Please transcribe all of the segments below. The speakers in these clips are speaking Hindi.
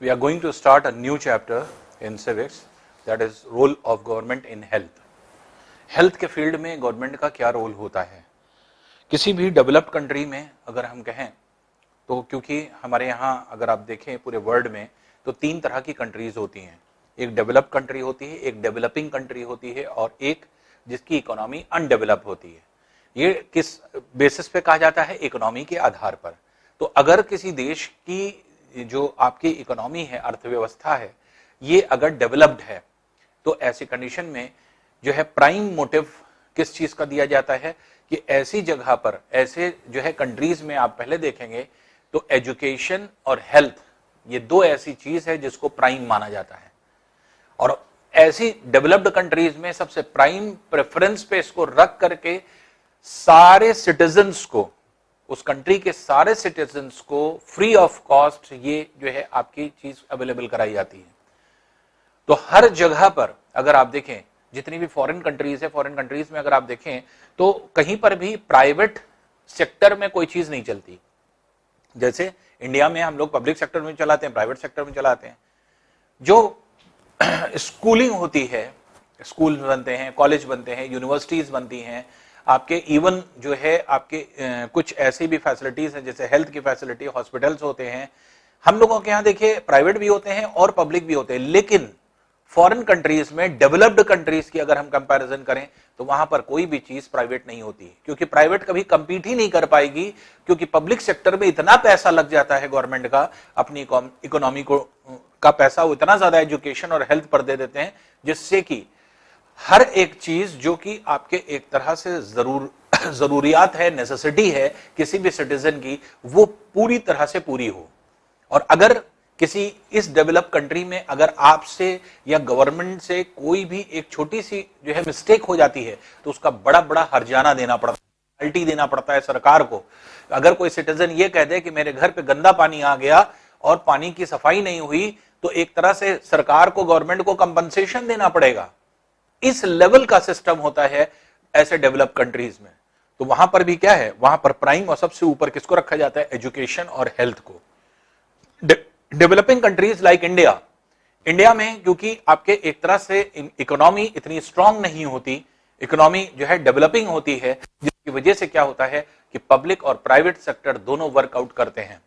we are going to start a new chapter in civics, that is role of government in health. Health के फील्ड में गवर्नमेंट का क्या रोल होता है किसी भी डेवलप्ड कंट्री में, अगर हम कहें तो, क्योंकि हमारे यहाँ अगर आप देखें पूरे वर्ल्ड में तो तीन तरह की कंट्रीज होती हैं। एक डेवलप्ड कंट्री होती है, एक डेवलपिंग कंट्री होती है और एक जिसकी इकोनॉमी अनडेवलप होती है। ये किस बेसिस पे कहा जाता है? इकोनॉमी के आधार पर। तो अगर किसी देश की जो आपकी इकोनॉमी है, अर्थव्यवस्था है, ये अगर डेवलप्ड है तो ऐसी कंडीशन में जो है प्राइम मोटिव किस चीज का दिया जाता है कि ऐसी जगह पर, ऐसे जो है कंट्रीज में आप पहले देखेंगे तो एजुकेशन और हेल्थ, ये दो ऐसी चीज है जिसको प्राइम माना जाता है। और ऐसी डेवलप्ड कंट्रीज में सबसे प्राइम प्रेफरेंस पे इसको रख करके सारे सिटीजन्स को, उस कंट्री के सारे सिटीजन्स को फ्री ऑफ कॉस्ट ये जो है आपकी चीज अवेलेबल कराई जाती है। तो हर जगह पर अगर आप देखें, जितनी भी फॉरेन कंट्रीज है, फॉरेन कंट्रीज में अगर आप देखें तो कहीं पर भी प्राइवेट सेक्टर में कोई चीज नहीं चलती। जैसे इंडिया में हम लोग पब्लिक सेक्टर में चलाते हैं, प्राइवेट सेक्टर में चलाते हैं। जो स्कूलिंग होती है, स्कूल बनते हैं, कॉलेज बनते हैं, यूनिवर्सिटीज बनती हैं, आपके इवन जो है आपके कुछ ऐसी भी फैसिलिटीज हैं जैसे हेल्थ की फैसिलिटी, हॉस्पिटल्स होते हैं। हम लोगों के यहाँ देखिए प्राइवेट भी होते हैं और पब्लिक भी होते हैं, लेकिन फॉरेन कंट्रीज में, डेवलप्ड कंट्रीज की अगर हम कंपैरिजन करें तो वहां पर कोई भी चीज प्राइवेट नहीं होती, क्योंकि प्राइवेट कभी कंपीट ही नहीं कर पाएगी, क्योंकि पब्लिक सेक्टर में इतना पैसा लग जाता है गवर्नमेंट का, अपनी इकोनॉमी को का पैसा वो इतना ज्यादा एजुकेशन और हेल्थ पर दे देते हैं, जिससे कि हर एक चीज जो कि आपके एक तरह से जरूरियात है, नेसेसिटी है किसी भी सिटीजन की, वो पूरी तरह से पूरी हो। और अगर किसी इस डेवलप कंट्री में अगर आपसे या गवर्नमेंट से कोई भी एक छोटी सी जो है मिस्टेक हो जाती है तो उसका बड़ा बड़ा हर्जाना देना पड़ता है, पेनल्टी देना पड़ता है सरकार को। अगर कोई सिटीजन ये कह दे कि मेरे घर पे गंदा पानी आ गया और पानी की सफाई नहीं हुई, तो एक तरह से सरकार को, गवर्नमेंट को कंपनसेशन देना पड़ेगा। इस लेवल का सिस्टम होता है ऐसे डेवलप कंट्रीज में। तो वहां पर भी क्या है, वहां पर प्राइम और सबसे ऊपर किसको रखा जाता है? एजुकेशन और हेल्थ को। Developing countries like India, India में क्योंकि आपके एक तरह से इकोनॉमी इतनी स्ट्रांग नहीं होती, इकोनॉमी जो है डेवलपिंग होती है, जिसकी वजह से क्या होता है कि पब्लिक और प्राइवेट सेक्टर दोनों वर्कआउट करते हैं।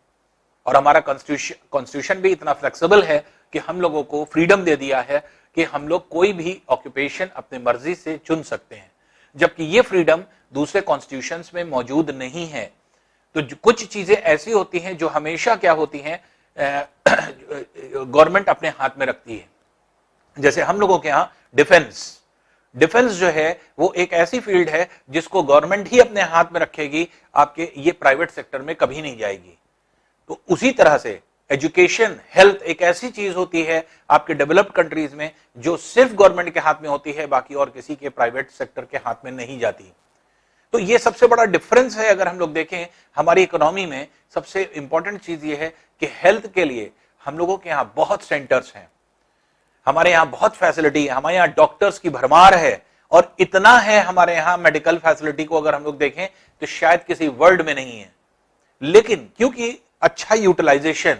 और हमारा कॉन्स्टिट्यूशन भी इतना फ्लेक्सिबल है कि हम लोगों को फ्रीडम दे दिया है कि हम लोग कोई भी ऑक्यूपेशन अपनी मर्जी से चुन सकते हैं, जबकि ये फ्रीडम दूसरे कॉन्स्टिट्यूशंस में मौजूद नहीं है। तो कुछ चीजें ऐसी होती हैं जो हमेशा क्या होती हैं, गवर्नमेंट अपने हाथ में रखती है। जैसे हम लोगों के यहाँ डिफेंस जो है वो एक ऐसी फील्ड है जिसको गवर्नमेंट ही अपने हाथ में रखेगी, आपके ये प्राइवेट सेक्टर में कभी नहीं जाएगी। तो उसी तरह से एजुकेशन, हेल्थ एक ऐसी चीज होती है आपके डेवलप्ड कंट्रीज में जो सिर्फ गवर्नमेंट के हाथ में होती है, बाकी और किसी के प्राइवेट सेक्टर के हाथ में नहीं जाती। तो ये सबसे बड़ा डिफरेंस है। अगर हम लोग देखें हमारी इकोनॉमी में सबसे इंपॉर्टेंट चीज ये है कि हेल्थ के लिए हम लोगों के यहाँ बहुत सेंटर्स हैं, हमारे यहाँ बहुत फैसिलिटी है, हमारे यहाँ डॉक्टर्स की भरमार है, और इतना है हमारे यहाँ मेडिकल फैसिलिटी को अगर हम लोग देखें तो शायद किसी वर्ल्ड में नहीं है। लेकिन क्योंकि अच्छा यूटिलाइजेशन,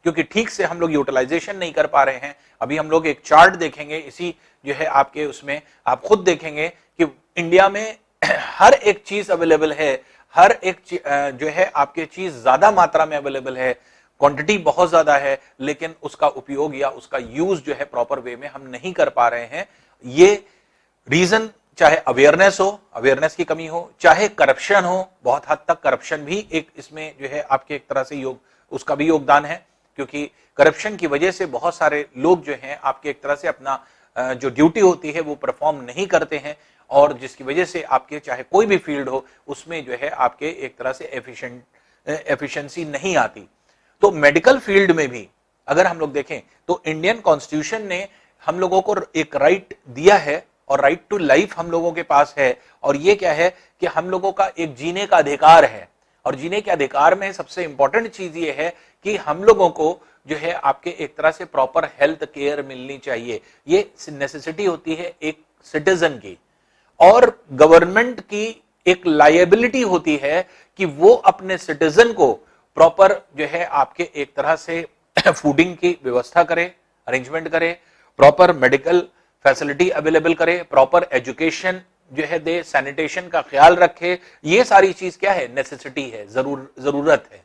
क्योंकि ठीक से हम लोग यूटिलाइजेशन नहीं कर पा रहे हैं। अभी हम लोग एक चार्ट देखेंगे, इसी जो है आपके उसमें आप खुद देखेंगे कि इंडिया में हर एक चीज अवेलेबल है, हर एक जो है आपके चीज ज्यादा मात्रा में अवेलेबल है, क्वांटिटी बहुत ज्यादा है, लेकिन उसका उपयोग या उसका यूज जो है प्रॉपर वे में हम नहीं कर पा रहे हैं। ये रीजन चाहे अवेयरनेस हो, अवेयरनेस की कमी हो, चाहे करप्शन हो, बहुत हद तक करप्शन भी एक इसमें जो है आपके एक तरह से उसका भी योगदान है, क्योंकि करप्शन की वजह से बहुत सारे लोग जो हैं आपके एक तरह से अपना जो ड्यूटी होती है वो परफॉर्म नहीं करते हैं, और जिसकी वजह से आपके चाहे कोई भी फील्ड हो उसमें जो है आपके एक तरह से एफिशिएंसी नहीं आती। तो मेडिकल फील्ड में भी अगर हम लोग देखें तो इंडियन कॉन्स्टिट्यूशन ने हम लोगों को एक राइट दिया है, और राइट टू लाइफ हम लोगों के पास है। और ये क्या है कि हम लोगों का एक जीने का अधिकार है, और जीने के अधिकार में सबसे इंपॉर्टेंट चीज ये है कि हम लोगों को जो है आपके एक तरह से प्रॉपर हेल्थ केयर मिलनी चाहिए। ये नेसेसिटी होती है एक सिटीजन की, और गवर्नमेंट की एक लायबिलिटी होती है कि वो अपने सिटीजन को प्रॉपर जो है आपके एक तरह से फूडिंग की व्यवस्था करे, अरेंजमेंट करे, प्रॉपर मेडिकल फैसिलिटी अवेलेबल करे, प्रॉपर एजुकेशन जो है दे, सैनिटेशन का ख्याल रखे। ये सारी चीज क्या है, नेसेसिटी है, जरूरत है।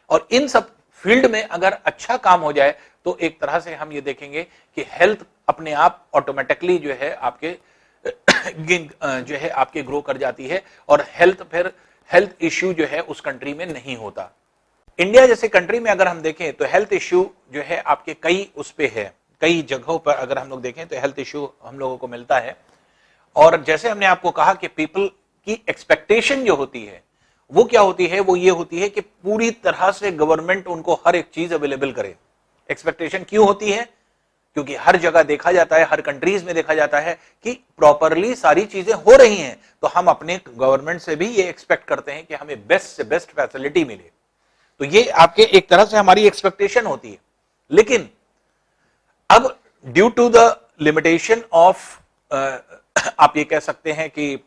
और इन सब फील्ड में अगर अच्छा काम हो जाए तो एक तरह से हम ये देखेंगे कि हेल्थ अपने आप ऑटोमेटिकली जो है आपके जो है आपके ग्रो कर जाती है, और हेल्थ इश्यू जो है उस कंट्री में नहीं होता। इंडिया जैसे कंट्री में अगर हम देखें तो हेल्थ इश्यू जो है आपके कई उस पे है, कई जगहों पर अगर हम लोग देखें तो हेल्थ इश्यू हम लोगों को मिलता है। और जैसे हमने आपको कहा कि पीपल की एक्सपेक्टेशन जो होती है वो क्या होती है, वो ये होती है कि पूरी तरह से गवर्नमेंट उनको हर एक चीज अवेलेबल करे। एक्सपेक्टेशन क्यों होती है, क्योंकि हर जगह देखा जाता है, हर कंट्रीज में देखा जाता है कि प्रॉपरली सारी चीजें हो रही हैं, तो हम अपने गवर्नमेंट से भी ये एक्सपेक्ट करते हैं कि हमें बेस्ट से बेस्ट फैसिलिटी मिले। तो ये आपके एक तरह से हमारी एक्सपेक्टेशन होती है। लेकिन अब due to the limitation of आप ये कह सकते हैं कि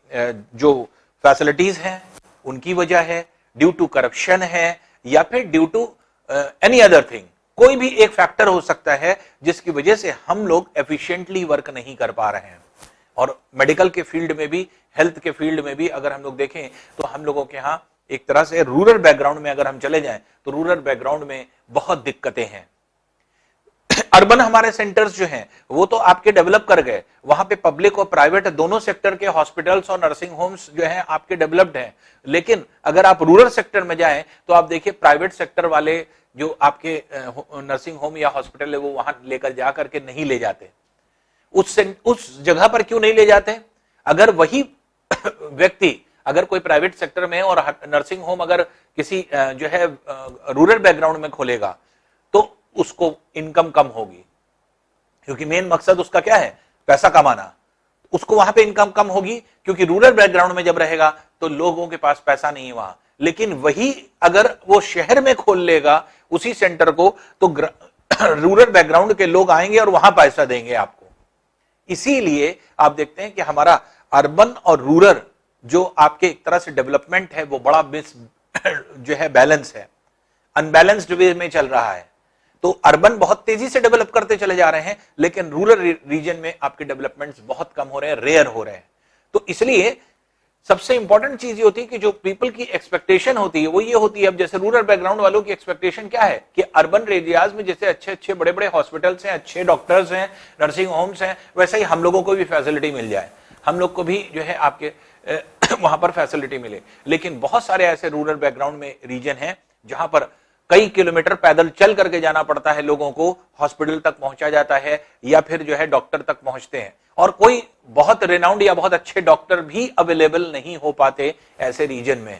जो फैसिलिटीज हैं उनकी वजह है, ड्यू टू करप्शन है, या फिर due to any other thing, कोई भी एक फैक्टर हो सकता है जिसकी वजह से हम लोग एफिशिएंटली वर्क नहीं कर पा रहे हैं। और मेडिकल के फील्ड में भी, हेल्थ के फील्ड में भी अगर हम लोग देखें तो हम लोगों के यहाँ एक तरह से रूरल बैकग्राउंड में अगर हम चले जाएं तो रूरल बैकग्राउंड में बहुत दिक्कतें हैं। अर्बन हमारे सेंटर्स जो हैं वो तो आपके डेवलप कर गए, वहां पे पब्लिक और प्राइवेट दोनों सेक्टर के हॉस्पिटल्स और नर्सिंग होम्स जो हैं आपके डेवलप्ड हैं। लेकिन अगर आप रूरल सेक्टर में जाएं तो आप देखिए प्राइवेट सेक्टर वाले जो आपके नर्सिंग होम या हॉस्पिटल है वो वहां लेकर जा करके नहीं ले जाते। उस जगह पर क्यों नहीं ले जाते? अगर वही व्यक्ति अगर कोई प्राइवेट सेक्टर में और नर्सिंग होम अगर किसी जो है रूरल बैकग्राउंड में खोलेगा तो उसको इनकम कम होगी, क्योंकि मेन मकसद उसका क्या है, पैसा कमाना। उसको वहां पे इनकम कम होगी क्योंकि रूरल बैकग्राउंड में जब रहेगा तो लोगों के पास पैसा नहीं है वहां। लेकिन वही अगर वो शहर में खोल लेगा उसी सेंटर को तो रूरल बैकग्राउंड के लोग आएंगे और वहां पैसा देंगे आपको। इसीलिए आप देखते हैं कि हमारा अर्बन और रूरल जो आपके एक तरह से डेवलपमेंट है वो बड़ा जो है बैलेंस है, अनबैलेंस्ड वे में चल रहा है। तो अर्बन बहुत तेजी से डेवलप करते चले जा रहे हैं, लेकिन रूरल रीजन में आपके डेवलपमेंट्स बहुत कम हो रहे हैं, रेयर हो रहे हैं। तो इसलिए सबसे इंपॉर्टेंट चीज ये होती है कि जो पीपल की एक्सपेक्टेशन होती है वो ये होती है, अब जैसे रूरल बैकग्राउंड वालों की एक्सपेक्टेशन क्या है कि अर्बन एरियाज में जैसे अच्छे अच्छे बड़े बड़े हॉस्पिटल्स हैं, अच्छे डॉक्टर्स हैं, नर्सिंग होम्स हैं, वैसे ही हम लोगों को भी फैसिलिटी मिल जाए, हम लोग को भी जो है आपके वहां पर फैसिलिटी मिले। लेकिन बहुत सारे ऐसे रूरल बैकग्राउंड में रीजन है जहां पर कई किलोमीटर पैदल चल करके जाना पड़ता है, लोगों को हॉस्पिटल तक पहुंचा जाता है या फिर जो है डॉक्टर तक पहुंचते हैं, और कोई बहुत रेनाउंड या बहुत अच्छे डॉक्टर भी अवेलेबल नहीं हो पाते ऐसे रीजन में।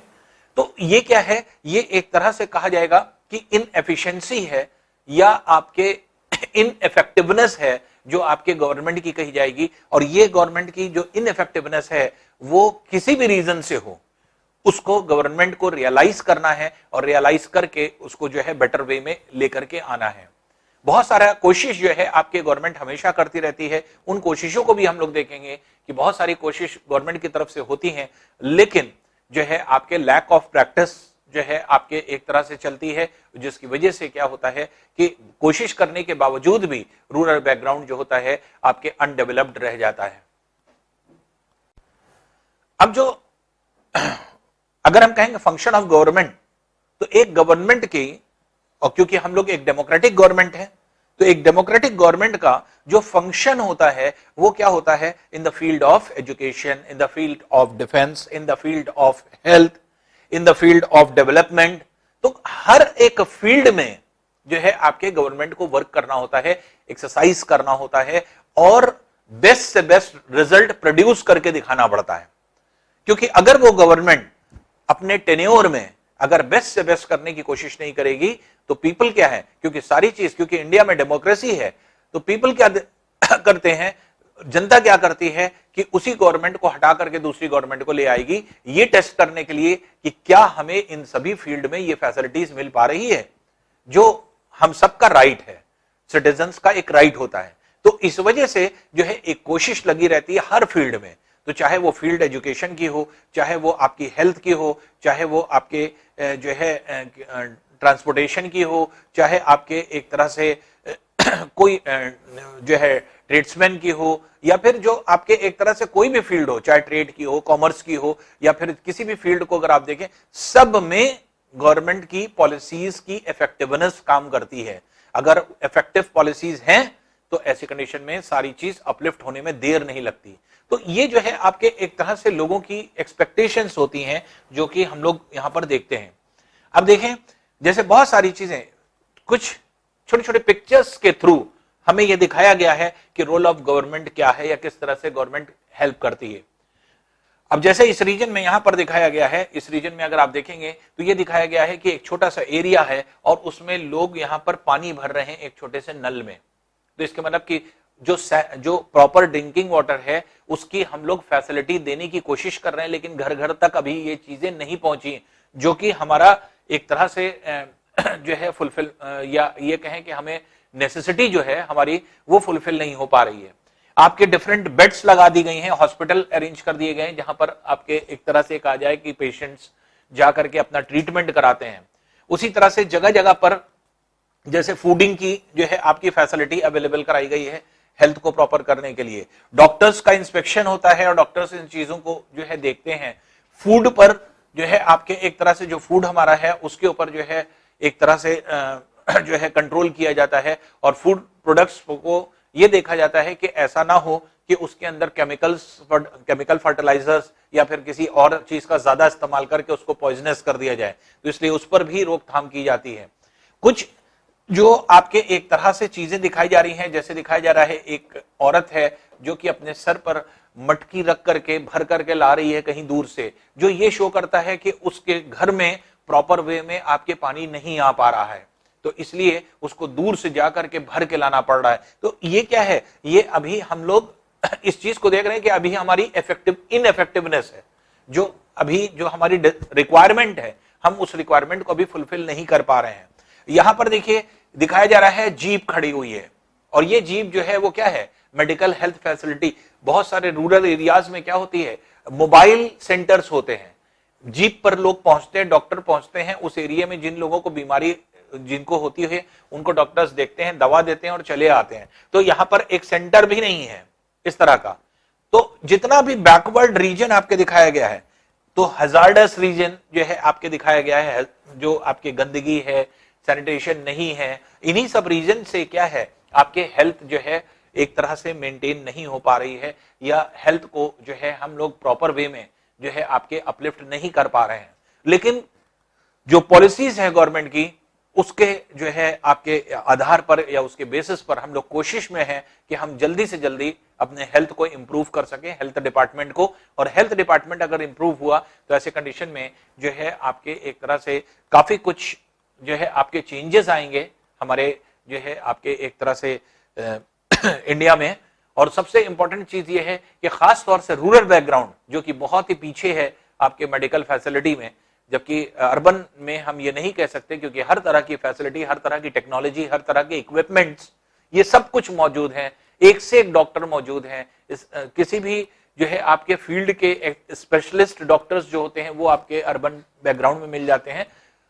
तो ये क्या है, ये एक तरह से कहा जाएगा कि इनएफिशिएंसी है या आपके इनइफेक्टिवनेस है जो आपके गवर्नमेंट की कही जाएगी। और ये गवर्नमेंट की जो इनइफेक्टिवनेस है वो किसी भी रीजन से हो, उसको गवर्नमेंट को रियलाइज करना है और रियलाइज करके उसको जो है बेटर वे में लेकर के आना है। बहुत सारा कोशिश जो है आपके गवर्नमेंट हमेशा करती रहती है, उन कोशिशों को भी हम लोग देखेंगे कि बहुत सारी कोशिश गवर्नमेंट की तरफ से होती हैं, लेकिन जो है आपके लैक ऑफ प्रैक्टिस जो है आपके एक तरह से चलती है, जिसकी वजह से क्या होता है कि कोशिश करने के बावजूद भी रूरल बैकग्राउंड जो होता है आपके अनडेवलप्ड रह जाता है। अब जो अगर हम कहेंगे फंक्शन ऑफ गवर्नमेंट, तो एक गवर्नमेंट की, और क्योंकि हम लोग एक डेमोक्रेटिक गवर्नमेंट है, तो एक डेमोक्रेटिक गवर्नमेंट का जो फंक्शन होता है वो क्या होता है, in the field of education, in the field of defence, in the field of health, in the field of development. तो हर एक फील्ड में जो है आपके गवर्नमेंट को वर्क करना होता है, एक्सरसाइज करना होता है और बेस्ट से बेस्ट रिजल्ट प्रोड्यूस करके दिखाना पड़ता है। क्योंकि अगर वो गवर्नमेंट अपने टेन्योर में अगर बेस्ट से बेस्ट करने की कोशिश नहीं करेगी तो पीपल क्या है, क्योंकि सारी चीज, क्योंकि इंडिया में डेमोक्रेसी है, तो पीपल क्या करते हैं, जनता क्या करती है कि उसी गवर्नमेंट को हटा करके दूसरी गवर्नमेंट को ले आएगी, ये टेस्ट करने के लिए कि क्या हमें इन सभी फील्ड में ये फैसिलिटीज मिल पा रही है जो हम सबका राइट है, सिटीजन्स का एक राइट होता है। तो इस वजह से जो है एक कोशिश लगी रहती है हर फील्ड में, तो चाहे वो फील्ड एजुकेशन की हो, चाहे वो आपकी हेल्थ की हो, चाहे वो आपके जो है ट्रांसपोर्टेशन की हो, चाहे आपके एक तरह से कोई जो है ट्रेड्समैन की हो, या फिर जो आपके एक तरह से कोई भी फील्ड हो, चाहे ट्रेड की हो, कॉमर्स की हो, या फिर किसी भी फील्ड को अगर आप देखें, सब में गवर्नमेंट की पॉलिसीज की इफेक्टिवनेस काम करती है। अगर इफेक्टिव पॉलिसीज हैं तो ऐसी कंडीशन में सारी चीज अपलिफ्ट होने में देर नहीं लगती। तो ये जो है आपके एक तरह से लोगों की एक्सपेक्टेशंस होती हैं, जो कि हम लोग यहां पर देखते हैं। अब देखें, जैसे बहुत सारी चीजें, कुछ छोटे छोटे पिक्चर्स के थ्रू हमें यह दिखाया गया है कि रोल ऑफ गवर्नमेंट क्या है या किस तरह से गवर्नमेंट हेल्प करती है। अब जैसे इस रीजन में यहां पर दिखाया गया है, इस रीजन में अगर आप देखेंगे तो यह दिखाया गया है कि एक छोटा सा एरिया है और उसमें लोग यहां पर पानी भर रहे हैं एक छोटे से नल में। तो इसके मतलब कि जो प्रॉपर ड्रिंकिंग वाटर है उसकी हम लोग फैसिलिटी देने की कोशिश कर रहे हैं, लेकिन घर घर तक अभी ये चीजें नहीं पहुंची, जो कि हमारा एक तरह से जो है फुलफिल, या ये कहें कि हमें नेसेसिटी जो है हमारी वो फुलफिल नहीं हो पा रही है। आपके डिफरेंट बेड्स लगा दी गई हैं, हॉस्पिटल अरेंज कर दिए गए हैं, जहां पर आपके एक तरह से कहा जाए कि पेशेंट्स जाकर के अपना ट्रीटमेंट कराते हैं। उसी तरह से जगह जगह पर जैसे फूडिंग की जो है आपकी फैसिलिटी अवेलेबल कराई गई है हेल्थ को प्रॉपर करने के लिए। डॉक्टर्स का इंस्पेक्शन होता है और डॉक्टर्स इन चीजों को जो है देखते हैं। फूड पर जो है आपके एक तरह से जो फूड हमारा है उसके ऊपर जो है एक तरह से जो है कंट्रोल किया जाता है, और फूड प्रोडक्ट्स को यह देखा जाता है कि ऐसा ना हो कि उसके अंदर केमिकल फर्टिलाइजर्स या फिर किसी और चीज का ज्यादा इस्तेमाल करके उसको पॉइजनस कर दिया जाए, तो इसलिए उस पर भी रोकथाम की जाती है। कुछ जो आपके एक तरह से चीजें दिखाई जा रही हैं, जैसे दिखाया जा रहा है एक औरत है जो कि अपने सर पर मटकी रख करके भर करके ला रही है कहीं दूर से, जो ये शो करता है कि उसके घर में प्रॉपर वे में आपके पानी नहीं आ पा रहा है, तो इसलिए उसको दूर से जाकर के भर के लाना पड़ रहा है। तो ये क्या है, ये अभी हम लोग इस चीज को देख रहे हैं कि अभी हमारी इनइफेक्टिवनेस है, जो अभी जो हमारी रिक्वायरमेंट है हम उस रिक्वायरमेंट को अभी फुलफिल नहीं कर पा रहे हैं। यहां पर देखिए दिखाया जा रहा है जीप खड़ी हुई है, और ये जीप जो है वो क्या है, मेडिकल हेल्थ फैसिलिटी। बहुत सारे रूरल एरियाज में क्या होती है, मोबाइल सेंटर्स होते हैं, जीप पर लोग पहुंचते हैं, डॉक्टर पहुंचते हैं उस एरिया में, जिन लोगों को बीमारी जिनको होती है उनको डॉक्टर्स देखते हैं, दवा देते हैं और चले आते हैं। तो यहां पर एक सेंटर भी नहीं है इस तरह का। तो जितना भी बैकवर्ड रीजन आपके दिखाया गया है, तो हजार्डस रीजन जो है आपके दिखाया गया है, जो आपके गंदगी है, सैनिटेशन नहीं है, इन्हीं सब रीजन से क्या है आपके हेल्थ जो है एक तरह से मेंटेन नहीं हो पा रही है, या हेल्थ को जो है हम लोग प्रॉपर वे में जो है आपके अपलिफ्ट नहीं कर पा रहे हैं। लेकिन जो पॉलिसीज है गवर्नमेंट की, उसके जो है आपके आधार पर या उसके बेसिस पर हम लोग कोशिश में हैं कि हम जल्दी से जल्दी अपने हेल्थ को इंप्रूव कर सकें, हेल्थ डिपार्टमेंट को। और हेल्थ डिपार्टमेंट अगर इंप्रूव हुआ तो ऐसे कंडीशन में जो है आपके एक तरह से काफी कुछ जो है आपके चेंजेस आएंगे हमारे जो है आपके एक तरह से इंडिया में। और सबसे इंपॉर्टेंट चीज ये है कि खास तौर से रूरल बैकग्राउंड जो कि बहुत ही पीछे है आपके मेडिकल फैसिलिटी में, जबकि अर्बन में हम ये नहीं कह सकते, क्योंकि हर तरह की फैसिलिटी, हर तरह की टेक्नोलॉजी, हर तरह के इक्विपमेंट्स, ये सब कुछ मौजूद हैं, एक से एक डॉक्टर मौजूद हैं। किसी भी जो है आपके फील्ड के स्पेशलिस्ट डॉक्टर्स जो होते हैं वो आपके अर्बन बैकग्राउंड में मिल जाते हैं।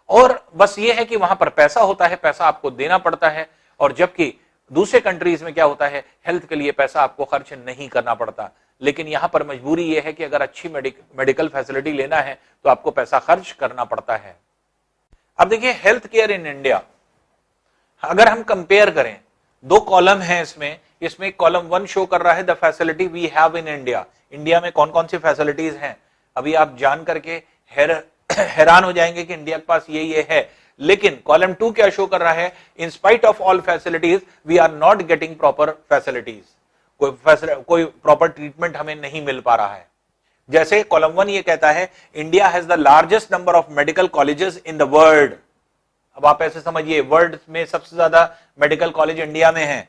और बस ये है कि वहां पर पैसा होता है, पैसा आपको देना पड़ता है, और जबकि दूसरे कंट्रीज में क्या होता है, हेल्थ के लिए पैसा आपको खर्च नहीं करना पड़ता। लेकिन यहां पर मजबूरी यह है कि अगर अच्छी मेडिकल फैसिलिटी लेना है तो आपको पैसा खर्च करना पड़ता है। अब देखिए हेल्थ केयर इन इंडिया, अगर हम कंपेयर करें, दो कॉलम है इसमें कॉलम 1 शो कर रहा है the facility we have in India. India में कौन कौन सी फैसिलिटीज हैं, अभी आप जान करके हैरान हो जाएंगे कि इंडिया के पास ये है। लेकिन कॉलम 2 क्या शो कर रहा है, in spite of all facilities we are not getting proper facilities, कोई प्रॉपर ट्रीटमेंट हमें नहीं मिल पा रहा है। जैसे कॉलम 1 ये कहता है India has the largest number of medical colleges in the world. अब आप ऐसे समझिए, वर्ल्ड में सबसे ज्यादा मेडिकल कॉलेज इंडिया में है,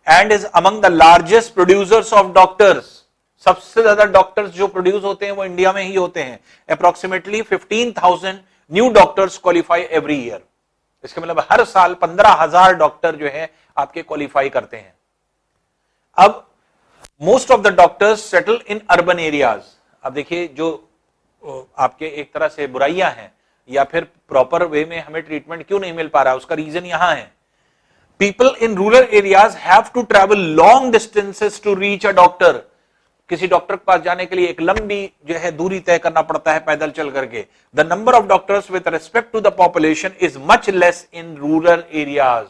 and is among the largest producers of doctors. सबसे ज्यादा डॉक्टर्स जो प्रोड्यूस होते हैं वो इंडिया में ही होते हैं। Approximately 15,000 new doctors qualify every year. इसके मतलब हर साल 15,000 डॉक्टर जो है आपके क्वालिफाई करते हैं। अब most of the doctors settle in urban areas. अब देखिए जो आपके एक तरह से बुराइयां हैं या फिर प्रॉपर वे में हमें ट्रीटमेंट क्यों नहीं मिल पा रहा है? उसका रीजन यहां है, people in rural areas have to travel long distances to reach a doctor. किसी डॉक्टर के पास जाने के लिए एक लंबी जो है दूरी तय करना पड़ता है पैदल चल करके। The number of doctors with respect to the population is much less in rural areas.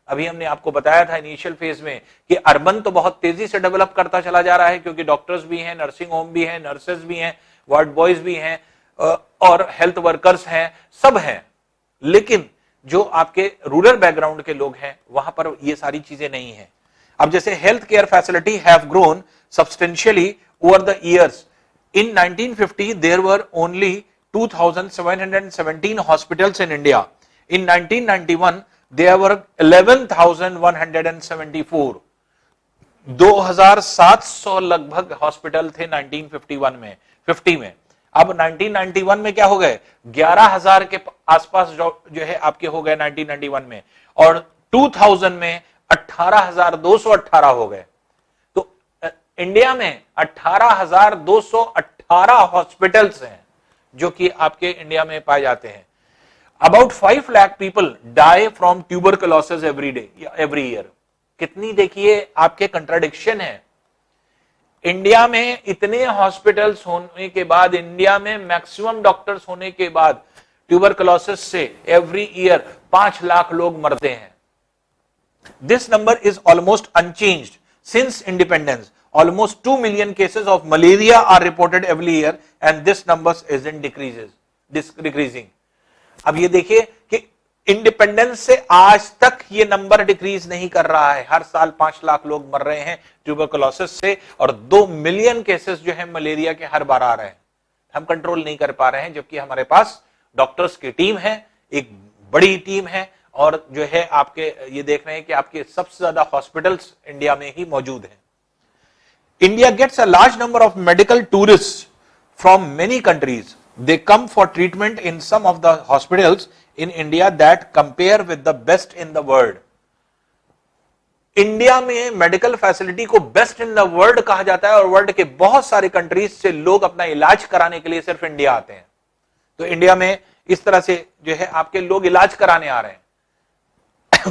अभी हमने आपको बताया था इनिशियल फेज में कि अर्बन तो बहुत तेजी से डेवलप करता चला जा रहा है, क्योंकि डॉक्टर्स भी हैं, नर्सिंग होम भी हैं, नर्सेज भी हैं, वार्ड बॉयज भी हैं और हेल्थ वर्कर्स हैं, सब हैं। लेकिन जो आपके रूरल बैकग्राउंड के लोग हैं वहां पर ये सारी चीजें नहीं है। अब जैसे health care facility have grown substantially over the years. In 1950 there were only 2717 hospitals in India. In 1991 there were 11174. 2700 लगभग हॉस्पिटल थे 1951 में 50 में। अब 1991 में क्या हो गए? 11000 के आसपास जो है आपके हो गए 1991 में, और 2000 में 18218 हो गए। इंडिया में 18218 हॉस्पिटल्स हैं जो कि आपके इंडिया में पाए जाते हैं। About 5 lakh people die from tuberculosis every day every year. कितनी देखिए आपके कंट्राडिक्शन है। इंडिया में इतने हॉस्पिटल्स होने के बाद, इंडिया में मैक्सिमम डॉक्टर्स होने के बाद, ट्यूबरकुलोसिस से एवरी ईयर 5 लाख लोग मरते हैं। This number is almost unchanged since independence. Almost 2 million cases of malaria are reported every year and this numbers isn't decreasing. अब ये देखिए कि इंडिपेंडेंस से आज तक ये नंबर डिक्रीज नहीं कर रहा है। हर साल 5 लाख लोग मर रहे हैं ट्यूबरकुलोसिस से और 2 मिलियन केसेस जो है मलेरिया के हर बार आ रहे हैं। हम कंट्रोल नहीं कर पा रहे हैं, जबकि हमारे पास डॉक्टर्स की टीम है, एक बड़ी टीम है, और जो है आपके ये देख रहे हैं कि आपके सबसे ज्यादा हॉस्पिटल्स इंडिया में ही मौजूद हैं। India gets a large number of medical tourists from many countries. They come for treatment in some of the hospitals in India that compare with the best in the world. India में मेडिकल फैसिलिटी को बेस्ट इन द वर्ल्ड कहा जाता है और वर्ल्ड के बहुत सारे कंट्रीज से लोग अपना इलाज कराने के लिए सिर्फ इंडिया आते हैं। तो इंडिया में इस तरह से जो है आपके लोग इलाज कराने आ रहे हैं।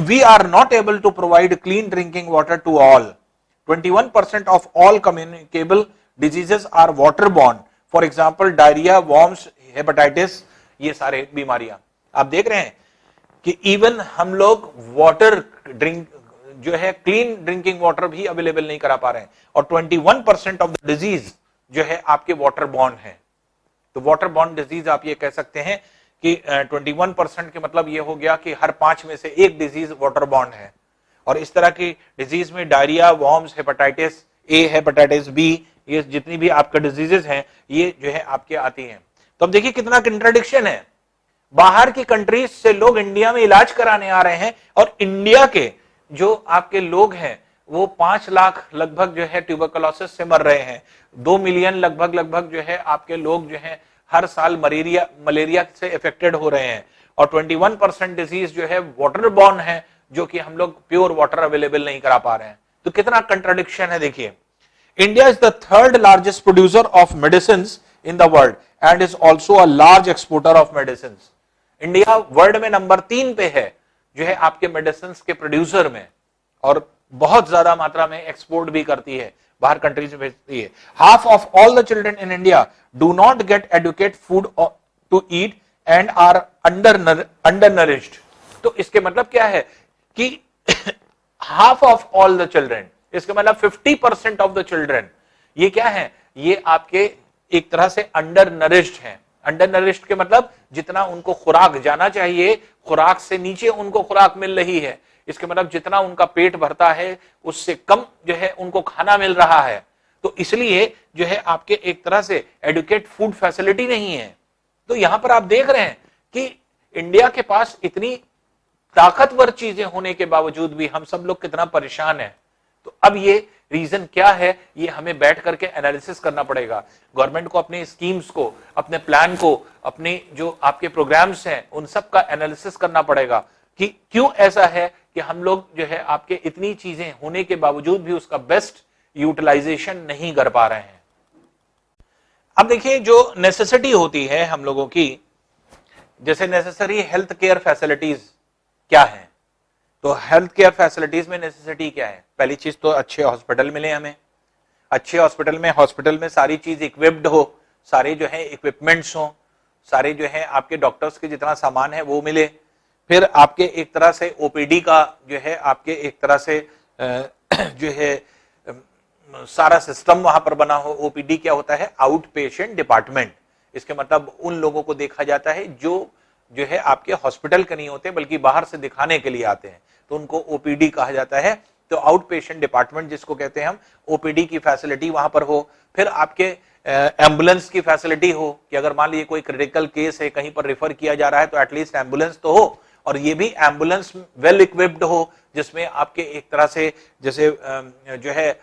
We are not able to provide clean drinking water to all. 21% of all communicable diseases are waterborne. For example, diarrhea, worms, hepatitis, ये सारे बीमारियां आप देख रहे हैं कि इवन हम लोग वाटर ड्रिंक जो है क्लीन ड्रिंकिंग वाटर भी अवेलेबल नहीं करा पा रहे हैं, और 21% ऑफ द डिजीज जो है आपके वाटर बॉर्न है। तो वाटर बॉर्न डिजीज आप ये कह सकते हैं कि 21% के मतलब ये हो गया कि हर 5 में से एक डिजीज वाटर बॉर्न है। और इस तरह की डिजीज में diarrhoea, worms, hepatitis A, hepatitis B, ये जितनी भी आपका डिजीजेस हैं ये जो है आपके आती हैं। तो अब देखिए कितना कंट्राडिक्शन है। बाहर की कंट्रीज से लोग इंडिया में इलाज कराने आ रहे हैं और इंडिया के जो आपके लोग हैं वो 5 लाख लगभग जो है ट्यूबरकुलोसिस से मर रहे हैं। 2 मिलियन लगभग जो है आपके लोग जो है हर साल मलेरिया से इफेक्टेड हो रहे हैं, और 21% डिजीज जो है वाटर बॉर्न है, जो कि हम लोग प्योर वाटर अवेलेबल नहीं करा पा रहे हैं। तो कितना कंट्राडिक्शन है देखिए। India is the 3rd largest producer of medicine in the world and is also a large exporter of medicine. India world में नंबर 3 पे है जो है आपके मेडिसिन के प्रोड्यूसर में, और बहुत ज्यादा मात्रा में एक्सपोर्ट भी करती है, बाहर कंट्रीज में भेजती है। Half of all the children in India do not get adequate food to eat and are undernourished. तो इसके मतलब क्या है कि half of all the children, इसका मतलब 50% ऑफ द चिल्ड्रन ये क्या है, ये आपके एक तरह से अंडर नरिश्ड हैं। अंडर नरिश्ड के मतलब जितना उनको खुराक जाना चाहिए, खुराक से नीचे उनको खुराक मिल रही है। इसके मतलब जितना उनका पेट भरता है उससे कम जो है उनको खाना मिल रहा है। तो इसलिए जो है आपके एक तरह से एडुकेट फूड फैसिलिटी नहीं है। तो यहां पर आप देख रहे हैं कि इंडिया के पास इतनी ताकतवर चीजें होने के बावजूद भी हम सब लोग कितना परेशान हैं। तो अब ये रीजन क्या है, ये हमें बैठ करके एनालिसिस करना पड़ेगा। गवर्नमेंट को अपने स्कीम्स को, अपने प्लान को, अपने जो आपके प्रोग्राम्स हैं उन सब का एनालिसिस करना पड़ेगा कि क्यों ऐसा है कि हम लोग जो है आपके इतनी चीजें होने के बावजूद भी उसका बेस्ट यूटिलाइजेशन नहीं कर पा रहे हैं। अब देखिए जो नेसेसिटी होती है हम लोगों की जैसे नेसेसरी हेल्थ केयर फैसिलिटीज क्या है, तो हेल्थ केयर फैसिलिटीज में नेसेसिटी क्या है, पहली चीज तो अच्छे हॉस्पिटल मिले हमें, अच्छे हॉस्पिटल में सारी चीज इक्विप्ड हो, सारे जो है इक्विपमेंट्स हो, सारे जो है आपके डॉक्टर्स के जितना सामान है वो मिले, फिर आपके एक तरह से ओपीडी का जो है आपके एक तरह से जो है सारा सिस्टम वहां पर बना हो। ओपीडी क्या होता है, आउट पेशेंट डिपार्टमेंट, इसके मतलब उन लोगों को देखा जाता है जो है आपके हॉस्पिटल के नहीं होते बल्कि बाहर से दिखाने के लिए आते हैं, तो उनको ओपीडी कहा जाता है। तो आउट पेशेंट डिपार्टमेंट जिसको कहते हैं हम, ओपीडी की फैसिलिटी वहां पर हो। फिर आपके एम्बुलेंस की फैसिलिटी हो कि अगर मान लीजिए कोई क्रिटिकल केस है, कहीं पर रेफर किया जा रहा है, तो एटलीस्ट एम्बुलेंस तो हो, और ये भी एम्बुलेंस वेल इक्विप्ड हो, जिसमें आपके एक तरह से जैसे जो है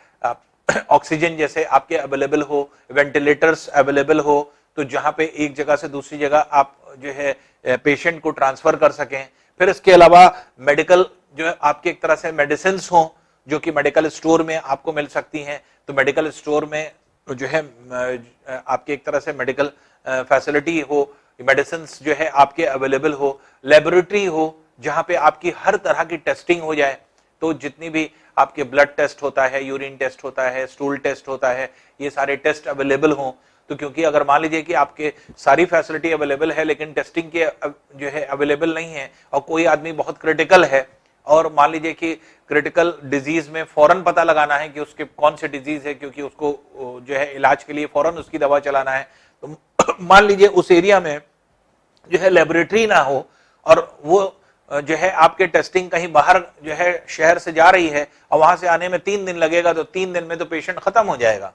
ऑक्सीजन जैसे आपके अवेलेबल हो, वेंटिलेटर्स अवेलेबल हो, तो जहां पे एक जगह से दूसरी जगह आप जो है पेशेंट को ट्रांसफर कर सकें। फिर इसके अलावा मेडिकल जो है आपके एक तरह से मेडिसिन हो, जो कि मेडिकल स्टोर में आपको मिल सकती हैं, तो मेडिकल स्टोर में जो है आपके एक तरह से मेडिकल फैसिलिटी हो, मेडिसिन जो है आपके अवेलेबल हो। लेबोरेटरी हो जहां पे आपकी हर तरह की टेस्टिंग हो जाए, तो जितनी भी आपके ब्लड टेस्ट होता है, यूरिन टेस्ट होता है, स्टूल टेस्ट होता है, ये सारे टेस्ट अवेलेबल हो। तो क्योंकि अगर मान लीजिए कि आपके सारी फैसिलिटी अवेलेबल है लेकिन टेस्टिंग के जो है अवेलेबल नहीं है, और कोई आदमी बहुत क्रिटिकल है, और मान लीजिए कि क्रिटिकल डिजीज में फौरन पता लगाना है कि उसके कौन से डिजीज है, क्योंकि उसको जो है इलाज के लिए फौरन उसकी दवा चलाना है, तो मान लीजिए उस एरिया में जो है लेबोरेटरी ना हो, और वो जो है आपके टेस्टिंग कहीं बाहर जो है शहर से जा रही है, और वहां से आने में 3 दिन लगेगा, तो 3 दिन में तो पेशेंट खत्म हो जाएगा।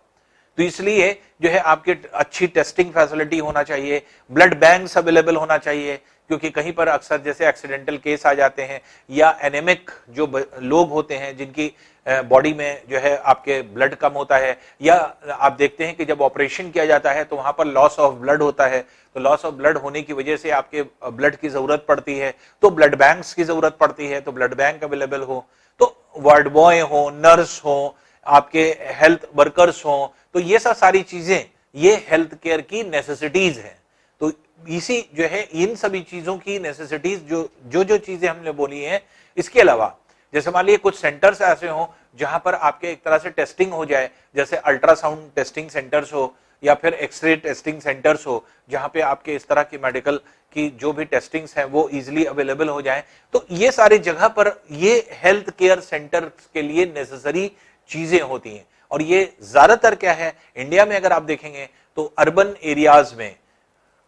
तो इसलिए जो है आपकी अच्छी टेस्टिंग फैसिलिटी होना चाहिए, ब्लड बैंक्स अवेलेबल होना चाहिए, क्योंकि कहीं पर अक्सर जैसे एक्सीडेंटल केस आ जाते हैं, या एनेमिक जो लोग होते हैं जिनकी बॉडी में जो है आपके ब्लड कम होता है, या आप देखते हैं कि जब ऑपरेशन किया जाता है तो वहां पर लॉस ऑफ ब्लड होता है, तो लॉस ऑफ ब्लड होने की वजह से आपके ब्लड की जरूरत पड़ती है, तो ब्लड बैंक्स की जरूरत पड़ती है, तो ब्लड बैंक अवेलेबल हो, तो वार्ड बॉय हो, नर्स हो, आपके हेल्थ वर्कर्स हो, तो ये सब सारी चीजें ये हेल्थ केयर की नेसेसिटीज है। तो इसी जो है इन सभी चीजों की नेसेसिटीज जो चीजें हमने बोली हैं, इसके अलावा जैसे मान लीजिए कुछ सेंटर्स ऐसे हो जहां पर आपके एक तरह से टेस्टिंग हो जाए, जैसे अल्ट्रासाउंड टेस्टिंग सेंटर्स हो, या फिर एक्सरे टेस्टिंग सेंटर्स हो, जहां पे आपके इस तरह की मेडिकल की जो भी टेस्टिंग्स हैं वो इजीली अवेलेबल हो जाए, तो ये सारी जगह पर ये हेल्थ केयर सेंटर्स के लिए नेसेसरी चीजें होती हैं। और ये ज्यादातर क्या है, इंडिया में अगर आप देखेंगे तो अर्बन एरियाज में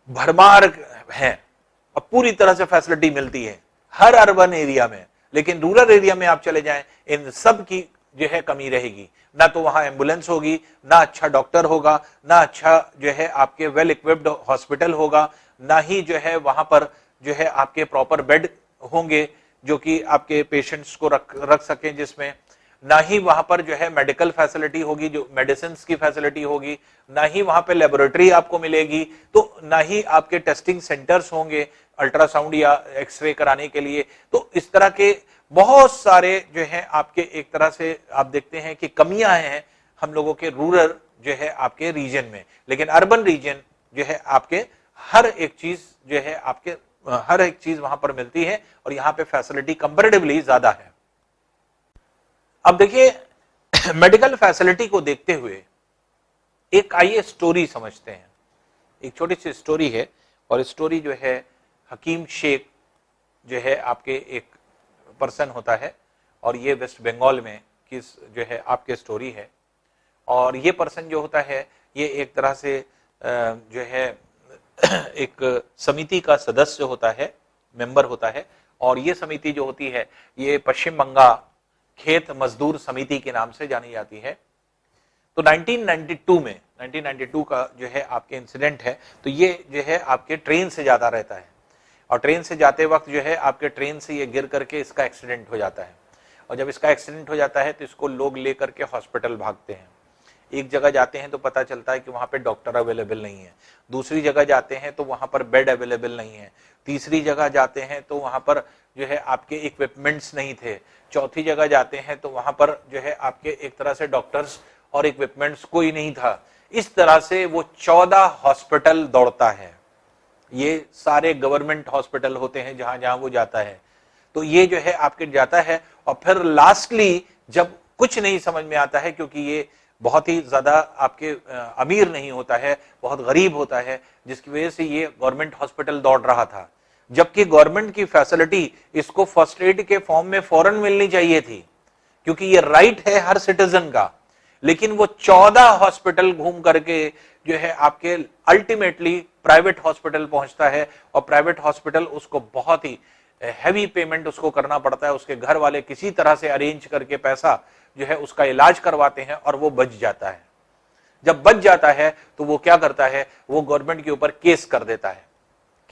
भरमार है, अब पूरी तरह से फैसिलिटी मिलती है हर अर्बन एरिया में, लेकिन रूरल एरिया में आप चले जाएं, इन सब की जो है कमी रहेगी, ना तो वहां एम्बुलेंस होगी, ना अच्छा डॉक्टर होगा, ना अच्छा जो है आपके वेल इक्विप्ड हॉस्पिटल होगा, ना ही जो है वहां पर जो है आपके प्रॉपर बेड होंगे जो कि आपके पेशेंट्स को रख सकें, जिसमें ना ही वहां पर जो है मेडिकल फैसिलिटी होगी, जो मेडिसिन की फैसिलिटी होगी, ना ही वहां पे लेबोरेटरी आपको मिलेगी, तो ना ही आपके टेस्टिंग सेंटर्स होंगे अल्ट्रासाउंड या एक्सरे कराने के लिए। तो इस तरह के बहुत सारे जो है आपके एक तरह से आप देखते हैं कि कमियां हैं हम लोगों के रूरल जो है आपके रीजन में, लेकिन अर्बन रीजन जो है आपके हर एक चीज जो है आपके हर एक चीज वहां पर मिलती है, और यहाँ पे फैसिलिटी कंपैरेटिवली ज्यादा है। अब देखिए मेडिकल फैसिलिटी को देखते हुए एक आइए स्टोरी समझते हैं। एक छोटी सी स्टोरी है, और स्टोरी जो है हकीम शेख जो है आपके एक पर्सन होता है, और ये वेस्ट बंगाल में किस जो है आपके स्टोरी है। और ये पर्सन जो होता है ये एक तरह से जो है एक समिति का सदस्य होता है, मेंबर होता है, और ये समिति जो होती है ये पश्चिम बंगाल खेत मजदूर समिति के नाम से जानी जाती है। तो 1992 का जो है आपके इंसिडेंट है, तो ये जो है आपके ट्रेन से जाता रहता है, और ट्रेन से जाते वक्त जो है आपके ट्रेन से ये गिर करके इसका एक्सीडेंट हो जाता है, और जब इसका एक्सीडेंट हो जाता है तो इसको लोग ले करके हॉस्पिटल भागते हैं। एक जगह जाते हैं तो पता चलता है कि वहां पे डॉक्टर अवेलेबल नहीं है, दूसरी जगह जाते हैं तो वहां पर बेड अवेलेबल नहीं है, तीसरी जगह जाते हैं तो वहां पर जो है आपके इक्विपमेंट्स नहीं थे, चौथी जगह जाते हैं तो वहां पर जो है आपके एक तरह से डॉक्टर्स और इक्विपमेंट्स कोई नहीं था। इस तरह से वो 14 हॉस्पिटल दौड़ता है, ये सारे गवर्नमेंट हॉस्पिटल होते हैं जहां जहां वो जाता है, तो ये जो है आपके जाता है। और फिर लास्टली जब कुछ नहीं समझ में आता है, क्योंकि ये बहुत ही ज्यादा आपके अमीर नहीं होता है, बहुत गरीब होता है, जिसकी वजह से ये गवर्नमेंट हॉस्पिटल दौड़ रहा था, जबकि गवर्नमेंट की फैसिलिटी इसको फर्स्ट एड के फॉर्म में फौरन मिलनी चाहिए थी, क्योंकि ये राइट है हर सिटीजन का। लेकिन वो 14 हॉस्पिटल घूम करके जो है आपके अल्टीमेटली प्राइवेट हॉस्पिटल पहुंचता है, और प्राइवेट हॉस्पिटल उसको बहुत ही हैवी पेमेंट उसको करना पड़ता है, उसके घर वाले किसी तरह से अरेंज करके पैसा जो है उसका इलाज करवाते हैं, और वो बच जाता है। जब बच जाता है तो वो क्या करता है, वो गवर्नमेंट के ऊपर केस कर देता है।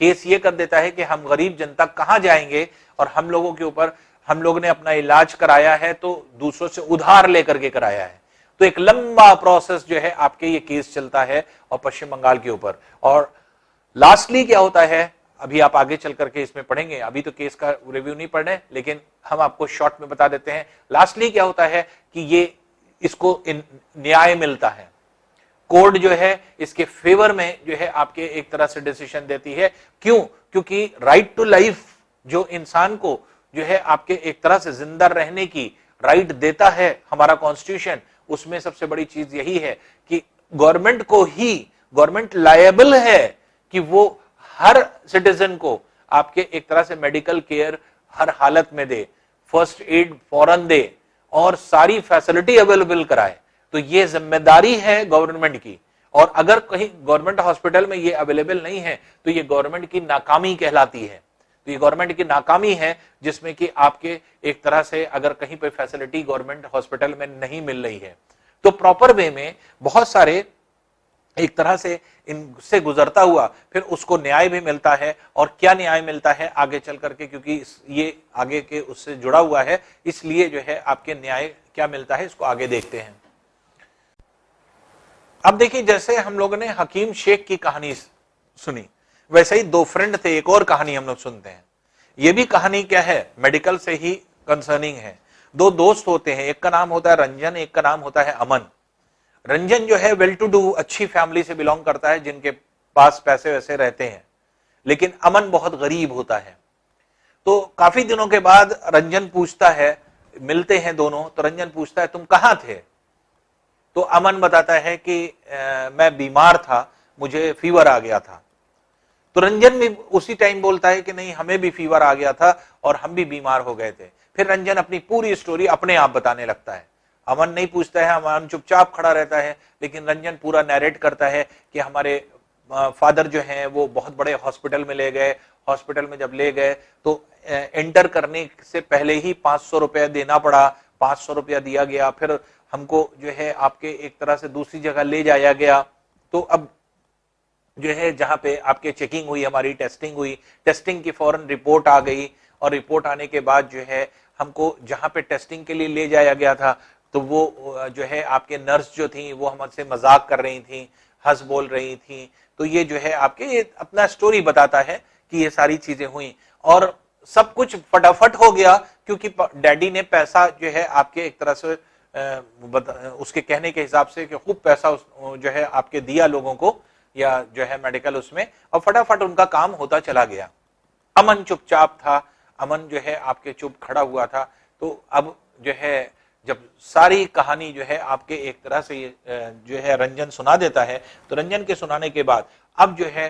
केस ये कर देता है कि हम गरीब जनता कहां जाएंगे, और हम लोगों के ऊपर, हम लोग ने अपना इलाज कराया है तो दूसरों से उधार लेकर के कराया है। तो एक लंबा प्रोसेस जो है आपके ये केस चलता है और पश्चिम बंगाल के ऊपर। और लास्टली क्या होता है, अभी आप आगे चल करके इसमें पढ़ेंगे, अभी तो केस का रिव्यू नहीं पढ़ रहे, लेकिन हम आपको शॉर्ट में बता देते हैं। लास्टली क्या होता है कि ये इसको न्याय मिलता है, कोर्ट जो है इसके फेवर में जो है आपके एक तरह से डिसीजन देती है। क्यों? क्योंकि राइट टू लाइफ जो इंसान को जो है आपके एक तरह से जिंदा रहने की राइट देता है हमारा कॉन्स्टिट्यूशन, उसमें सबसे बड़ी चीज यही है कि गवर्नमेंट को ही, गवर्नमेंट लायबल है कि वो हर सिटीजन को आपके एक तरह से मेडिकल केयर हर हालत में दे, फर्स्ट एड फौरन दे, और सारी फैसिलिटी अवेलेबल कराए। तो ये जिम्मेदारी है गवर्नमेंट की, और अगर कहीं गवर्नमेंट हॉस्पिटल में ये अवेलेबल नहीं है तो ये गवर्नमेंट की नाकामी कहलाती है। तो ये गवर्नमेंट की नाकामी है, जिसमें कि आपके एक तरह से अगर कहीं पे फैसिलिटी गवर्नमेंट हॉस्पिटल में नहीं मिल रही है, तो प्रॉपर वे में बहुत सारे एक तरह से इनसे गुजरता हुआ फिर उसको न्याय भी मिलता है। और क्या न्याय मिलता है आगे चल करके, क्योंकि ये आगे के उससे जुड़ा हुआ है, इसलिए जो है आपके न्याय क्या मिलता है इसको आगे देखते हैं। अब देखिए, जैसे हम लोगों ने हकीम शेख की कहानी सुनी, वैसे ही दो फ्रेंड थे, एक और कहानी हम लोग सुनते हैं। ये भी कहानी क्या है, मेडिकल से ही कंसर्निंग है। दो दोस्त होते हैं, एक का नाम होता है रंजन, एक का नाम होता है अमन। रंजन जो है वेल टू डू अच्छी फैमिली से बिलोंग करता है, जिनके पास पैसे वैसे रहते हैं, लेकिन अमन बहुत गरीब होता है। तो काफी दिनों के बाद रंजन पूछता है, मिलते हैं दोनों, तो रंजन पूछता है तुम कहां थे? तो अमन बताता है कि मैं बीमार था, मुझे फीवर आ गया था। तो रंजन भी उसी टाइम बोलता है कि नहीं, हमें भी फीवर आ गया था और हम भी बीमार हो गए थे। फिर रंजन अपनी पूरी स्टोरी अपने आप बताने लगता है। अमन नहीं पूछता है, अमन चुपचाप खड़ा रहता है, लेकिन रंजन पूरा नैरेट करता है कि हमारे फादर जो हैं वो बहुत बड़े हॉस्पिटल में ले गए। हॉस्पिटल में जब ले गए तो एंटर करने से पहले ही 500 रुपया देना पड़ा। 500 रुपया दिया गया, फिर हमको जो है आपके एक तरह से दूसरी जगह ले जाया गया। तो अब जो है जहां पे आपके चेकिंग हुई, हमारी टेस्टिंग हुई, टेस्टिंग की फौरन रिपोर्ट आ गई, और रिपोर्ट आने के बाद जो है हमको जहां पे टेस्टिंग के लिए ले जाया गया था, तो वो जो है आपके नर्स जो थी वो हमसे मजाक कर रही थी, हंस बोल रही थी। तो ये जो है आपके ये अपना स्टोरी बताता है कि ये सारी चीजें हुई, और सब कुछ फटाफट हो गया, क्योंकि डैडी ने पैसा जो है आपके एक तरह से उसके कहने के हिसाब से कि खूब पैसा जो है आपके दिया लोगों को, या जो है मेडिकल उसमें, और फटाफट उनका काम होता चला गया। अमन चुपचाप था, अमन जो है आपके चुप खड़ा हुआ था। तो अब जो है जब सारी कहानी जो है आपके एक तरह से जो है रंजन सुना देता है, तो रंजन के सुनाने के बाद अब जो है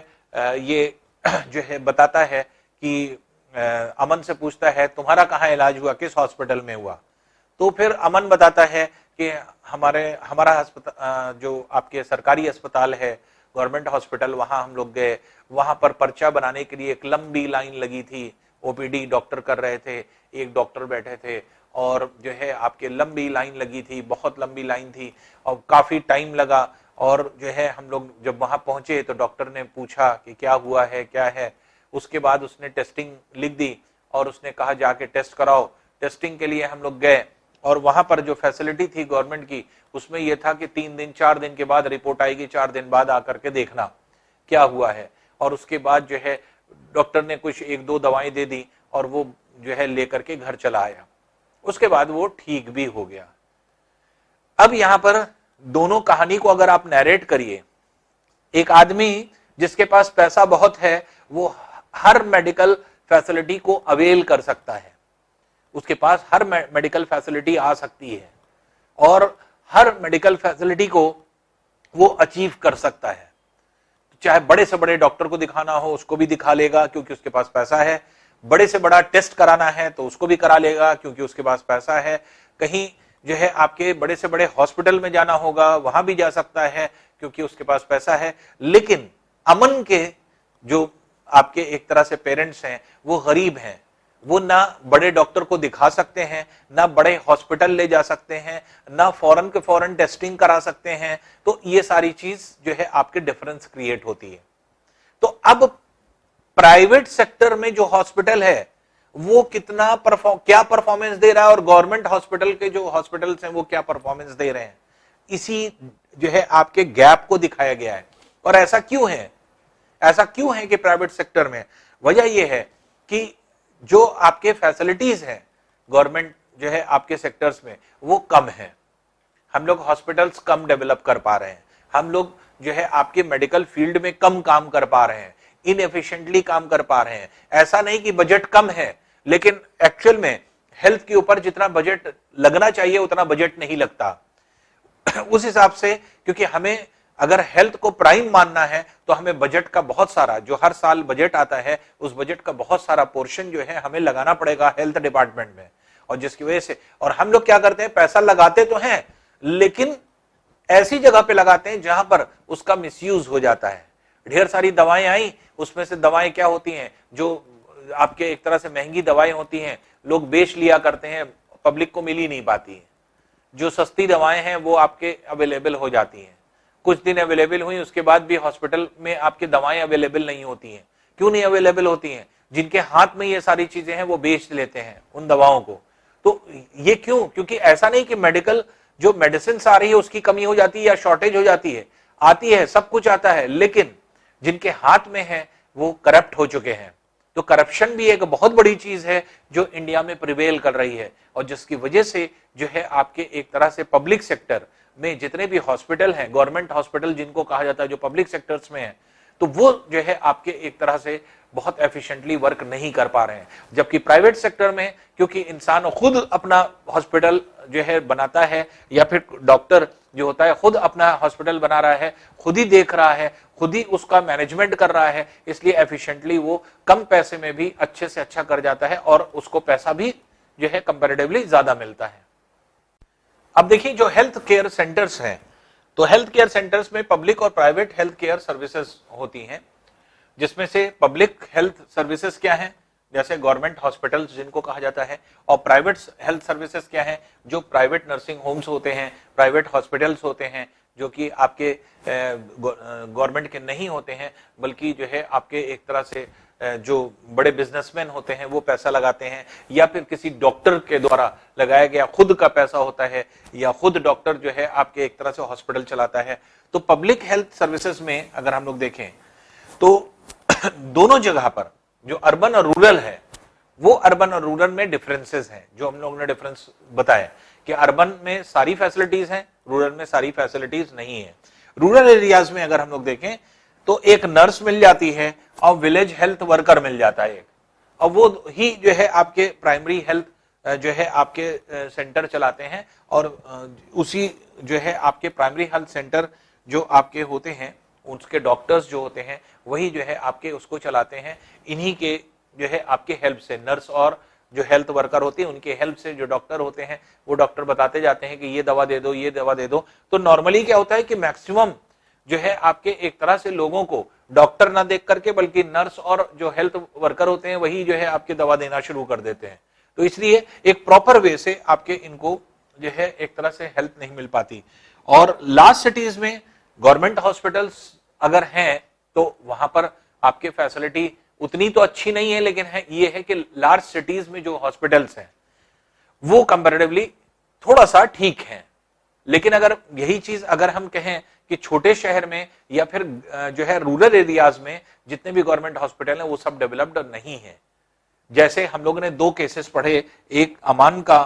ये जो है बताता है कि अमन से पूछता है तुम्हारा कहाँ इलाज हुआ, किस हॉस्पिटल में हुआ? तो फिर अमन बताता है कि हमारा अस्पताल जो आपके सरकारी अस्पताल है, गवर्नमेंट हॉस्पिटल, वहां हम लोग गए। वहां पर पर्चा बनाने के लिए एक लंबी लाइन लगी थी। ओपीडी डॉक्टर कर रहे थे, एक डॉक्टर बैठे थे, और जो है आपके लंबी लाइन लगी थी, बहुत लंबी लाइन थी, और काफी टाइम लगा। और जो है हम लोग जब वहां पहुंचे तो डॉक्टर ने पूछा कि क्या हुआ है, क्या है। उसके बाद उसने टेस्टिंग लिख दी और उसने कहा जाके टेस्ट कराओ। टेस्टिंग के लिए हम लोग गए, और वहां पर जो फैसिलिटी थी गवर्नमेंट की, उसमें यह था कि 3 दिन 4 दिन के बाद रिपोर्ट आएगी, 4 दिन बाद आकर के देखना क्या हुआ है। और उसके बाद जो है डॉक्टर ने कुछ 1-2 दवाएं दे दी, और वो जो है लेकर के घर चला आया। उसके बाद वो ठीक भी हो गया। अब यहां पर दोनों कहानी को अगर आप नैरेट करिए, एक आदमी जिसके पास पैसा बहुत है, वो हर मेडिकल फैसिलिटी को अवेल कर सकता है, उसके पास हर मेडिकल फैसिलिटी आ सकती है और हर मेडिकल फैसिलिटी को वो अचीव कर सकता है। चाहे बड़े से बड़े डॉक्टर को दिखाना हो उसको भी दिखा लेगा क्योंकि उसके पास पैसा है, बड़े से बड़ा टेस्ट कराना है तो उसको भी करा लेगा क्योंकि उसके पास पैसा है, कहीं जो है आपके बड़े से बड़े हॉस्पिटल में जाना होगा वहां भी जा सकता है क्योंकि उसके पास पैसा है। लेकिन अमन के जो आपके एक तरह से पेरेंट्स हैं वो गरीब हैं, वो ना बड़े डॉक्टर को दिखा सकते हैं, ना बड़े हॉस्पिटल ले जा सकते हैं, ना फॉरेन के फॉरेन टेस्टिंग करा सकते हैं। तो ये सारी चीज जो है आपके डिफरेंस क्रिएट होती है। तो अब प्राइवेट सेक्टर में जो हॉस्पिटल है वो कितना क्या परफॉर्मेंस दे रहा है और गवर्नमेंट हॉस्पिटल के जो हॉस्पिटल्स हैं वो क्या परफॉर्मेंस दे रहे हैं, इसी जो है आपके गैप को दिखाया गया है। और ऐसा क्यों है, ऐसा क्यों है कि प्राइवेट सेक्टर में, वजह यह है कि जो आपके फैसिलिटीज हैं गवर्नमेंट जो है आपके सेक्टर्स में वो कम है, हम लोग हॉस्पिटल्स कम डेवलप कर पा रहे हैं, हम लोग जो है आपके मेडिकल फील्ड में कम काम कर पा रहे हैं, इनएफिशिएंटली काम कर पा रहे हैं। ऐसा नहीं कि बजट कम है, लेकिन एक्चुअल में हेल्थ के ऊपर जितना बजट लगना चाहिए उतना बजट नहीं लगता उस हिसाब से, क्योंकि हमें अगर हेल्थ को प्राइम मानना है तो हमें बजट का बहुत सारा, जो हर साल बजट आता है उस बजट का बहुत सारा पोर्शन जो है हमें लगाना पड़ेगा हेल्थ डिपार्टमेंट में। और जिसकी वजह से, और हम लोग क्या करते हैं, पैसा लगाते तो हैं लेकिन ऐसी जगह पे लगाते हैं जहां पर उसका मिसयूज हो जाता है। ढेर सारी दवाएं आई, उसमें से दवाएं क्या होती हैं जो आपके एक तरह से महंगी दवाएं होती हैं, लोग बेच लिया करते हैं, पब्लिक को मिल ही नहीं पाती है। जो सस्ती दवाएं हैं वो आपके अवेलेबल हो जाती हैं, कुछ दिन अवेलेबल हुई उसके बाद भी हॉस्पिटल में आपकी दवाएं अवेलेबल नहीं होती हैं। क्यों नहीं अवेलेबल होती हैं? जिनके हाथ में ये सारी चीजें हैं वो बेच लेते हैं उन दवाओं को। तो ये क्यों? क्योंकि ऐसा नहीं कि मेडिकल जो मेडिसिन आ रही है उसकी कमी हो जाती है या शॉर्टेज हो जाती है, आती है, सब कुछ आता है, लेकिन जिनके हाथ में है वो करप्ट हो चुके हैं। तो करप्शन भी एक बहुत बड़ी चीज है जो इंडिया में प्रिवेल कर रही है और जिसकी वजह से जो है आपके एक तरह से पब्लिक सेक्टर में जितने भी हॉस्पिटल हैं, गवर्नमेंट हॉस्पिटल जिनको कहा जाता है, जो पब्लिक सेक्टर्स में है, तो वो जो है आपके एक तरह से बहुत एफिशिएंटली वर्क नहीं कर पा रहे हैं। जबकि प्राइवेट सेक्टर में क्योंकि इंसान खुद अपना हॉस्पिटल जो है बनाता है या फिर डॉक्टर जो होता है खुद अपना हॉस्पिटल बना रहा है, खुद ही देख रहा है, खुद ही उसका मैनेजमेंट कर रहा है, इसलिए एफिशिएंटली वो कम पैसे में भी अच्छे से अच्छा कर जाता है और उसको पैसा भी जो है कंपैरेटिवली ज्यादा मिलता है। अब देखिए जो हेल्थ केयर सेंटर्स हैं, तो हेल्थ केयर सेंटर्स में पब्लिक और प्राइवेट हेल्थ केयर सर्विसेज होती हैं, जिसमें से पब्लिक हेल्थ सर्विसेज क्या हैं, जैसे गवर्नमेंट हॉस्पिटल्स जिनको कहा जाता है, और प्राइवेट हेल्थ सर्विसेज क्या हैं, जो प्राइवेट नर्सिंग होम्स होते हैं, प्राइवेट हॉस्पिटल्स होते हैं, जो कि आपके गवर्नमेंट के नहीं होते हैं, बल्कि जो है आपके एक तरह से जो बड़े बिजनेसमैन होते हैं वो पैसा लगाते हैं, या फिर किसी डॉक्टर के द्वारा लगाया गया खुद का पैसा होता है, या खुद डॉक्टर जो है आपके एक तरह से हॉस्पिटल चलाता है। तो पब्लिक हेल्थ सर्विसेज में अगर हम लोग देखें तो दोनों जगह पर जो अर्बन और रूरल है, वो अर्बन और रूरल में डिफरेंसेस हैं, जो हम लोगों ने डिफरेंस बताया कि अर्बन में सारी फैसिलिटीज हैं, रूरल में सारी फैसिलिटीज नहीं है। रूरल एरियाज में अगर हम लोग देखें तो एक नर्स मिल जाती है और विलेज हेल्थ वर्कर मिल जाता है एक, और वो ही जो है आपके प्राइमरी हेल्थ जो है आपके सेंटर चलाते हैं, और उसी जो है आपके प्राइमरी हेल्थ सेंटर जो आपके होते हैं उसके डॉक्टर्स जो होते हैं वही जो है आपके उसको चलाते हैं। इन्हीं के जो है आपके हेल्प से नर्स और जो हेल्थ वर्कर होते हैं उनके हेल्प से जो डॉक्टर होते हैं वो डॉक्टर बताते जाते हैं कि ये दवा दे दो, ये दवा दे दो। तो नॉर्मली क्या होता है कि मैक्सिमम जो है आपके एक तरह से लोगों को डॉक्टर ना देख करके बल्कि नर्स और जो हेल्थ वर्कर होते हैं वही जो है आपके दवा देना शुरू कर देते हैं। तो इसलिए एक प्रॉपर वे से आपके इनको जो है एक तरह से हेल्प नहीं मिल पाती। और लार्ज सिटीज में गवर्नमेंट हॉस्पिटल्स अगर हैं तो वहां पर आपके फैसिलिटी उतनी तो अच्छी नहीं है, लेकिन है ये है कि लार्ज सिटीज में जो हॉस्पिटल्स हैं वो कंपैरेटिवली थोड़ा सा ठीक है। लेकिन अगर यही चीज अगर हम कहें कि छोटे शहर में या फिर जो है रूरल एरियाज में जितने भी गवर्नमेंट हॉस्पिटल हैं वो सब डेवलप्ड नहीं है। जैसे हम लोगों ने दो केसेस पढ़े, एक अमान का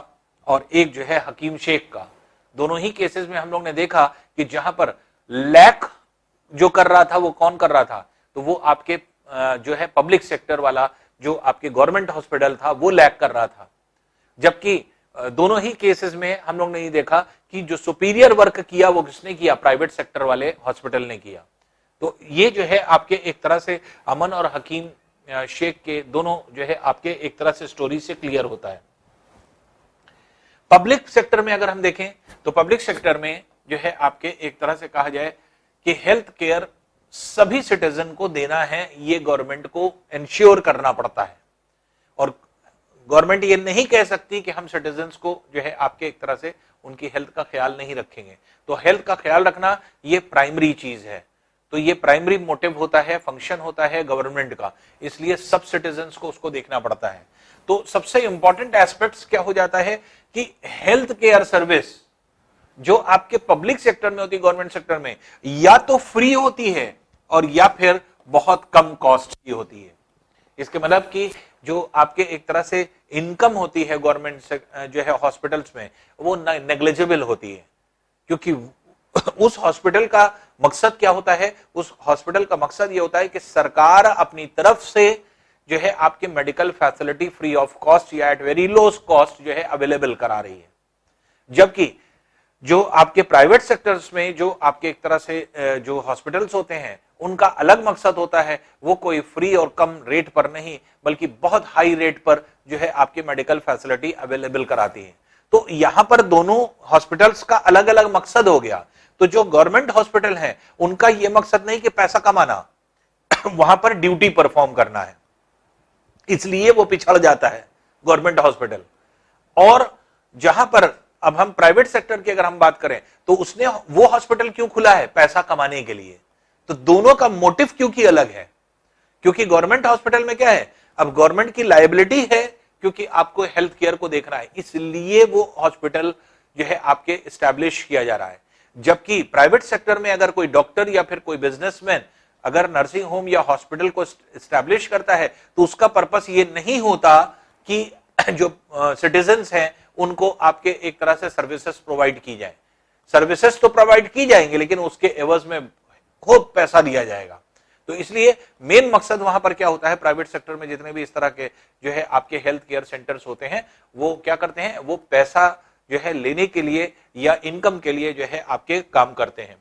और एक जो है हकीम शेख का। दोनों ही केसेस में हम लोग ने देखा कि जहां पर लैक जो कर रहा था वो कौन कर रहा था, तो वो आपके जो है पब्लिक सेक्टर वाला जो आपके गवर्नमेंट हॉस्पिटल था वो लैग कर रहा था, जबकि दोनों ही केसेस में हम लोग ने ये देखा कि जो सुपीरियर वर्क किया वो किसने किया, प्राइवेट सेक्टर वाले हॉस्पिटल ने किया। तो ये जो है आपके एक तरह से अमन और हकीम शेख के दोनों जो है आपके एक तरह से स्टोरी से क्लियर होता है। पब्लिक सेक्टर में अगर हम देखें तो पब्लिक सेक्टर में जो है आपके एक तरह से कहा जाए कि हेल्थ केयर सभी सिटीजन को देना है, ये गवर्नमेंट को इंश्योर करना पड़ता है। और गवर्नमेंट ये नहीं कह सकती कि हम सिटीजन्स को जो है आपके एक तरह से उनकी हेल्थ का ख्याल नहीं रखेंगे। तो हेल्थ का ख्याल रखना ये प्राइमरी चीज है, तो ये प्राइमरी मोटिव होता है, फंक्शन होता है गवर्नमेंट का, इसलिए सब सिटीजन्स को उसको देखना पड़ता है। तो सबसे इंपॉर्टेंट एस्पेक्ट्स क्या हो जाता है कि हेल्थ केयर सर्विस जो आपके पब्लिक सेक्टर में होती है, गवर्नमेंट सेक्टर में या तो फ्री होती है और या फिर बहुत कम कॉस्ट की होती है। इसके मतलब कि जो आपके एक तरह से इनकम होती है गवर्नमेंट से जो है हॉस्पिटल्स में वो नेग्लिजिबल होती है, क्योंकि उस हॉस्पिटल का मकसद क्या होता है, उस हॉस्पिटल का मकसद ये होता है कि सरकार अपनी तरफ से जो है आपके medical facility free of cost या एट वेरी लो कॉस्ट जो है अवेलेबल करा रही है। जबकि जो आपके प्राइवेट सेक्टर्स में जो आपके एक तरह से जो हॉस्पिटल्स होते हैं उनका अलग मकसद होता है, वो कोई फ्री और कम रेट पर नहीं बल्कि बहुत हाई रेट पर जो है आपके मेडिकल फैसिलिटी अवेलेबल कराती है। तो यहां पर दोनों हॉस्पिटल्स का अलग अलग मकसद हो गया। तो जो गवर्नमेंट हॉस्पिटल है उनका यह मकसद नहीं कि पैसा कमाना वहां पर ड्यूटी परफॉर्म करना है, इसलिए वो पिछड़ जाता है गवर्नमेंट हॉस्पिटल। और जहां पर अब हम प्राइवेट सेक्टर की अगर हम बात करें तो उसने वो हॉस्पिटल क्यों खुला है, पैसा कमाने के लिए। तो दोनों का मोटिव क्योंकि अलग है, क्योंकि गवर्नमेंट हॉस्पिटल में क्या है, अब गवर्नमेंट की लायबिलिटी है क्योंकि आपको हेल्थ केयर को देखना है, इसलिए वो हॉस्पिटल जो है आपके एस्टैब्लिश किया जा रहा है। जबकि प्राइवेट सेक्टर में अगर कोई डॉक्टर या फिर कोई बिजनेसमैन अगर नर्सिंग होम या हॉस्पिटल को एस्टैब्लिश करता है तो उसका पर्पस ये नहीं होता कि जो सिटीजन्स हैं उनको आपके एक तरह से सर्विसेज प्रोवाइड की जाए। सर्विसेज तो प्रोवाइड की जाएंगे लेकिन उसके एवज में खूब पैसा दिया जाएगा। तो इसलिए मेन मकसद वहां पर क्या होता है, प्राइवेट सेक्टर में जितने भी इस तरह के जो है आपके हेल्थ केयर सेंटर्स होते हैं वो क्या करते हैं, वो पैसा जो है लेने के लिए या इनकम के लिए जो है आपके काम करते हैं।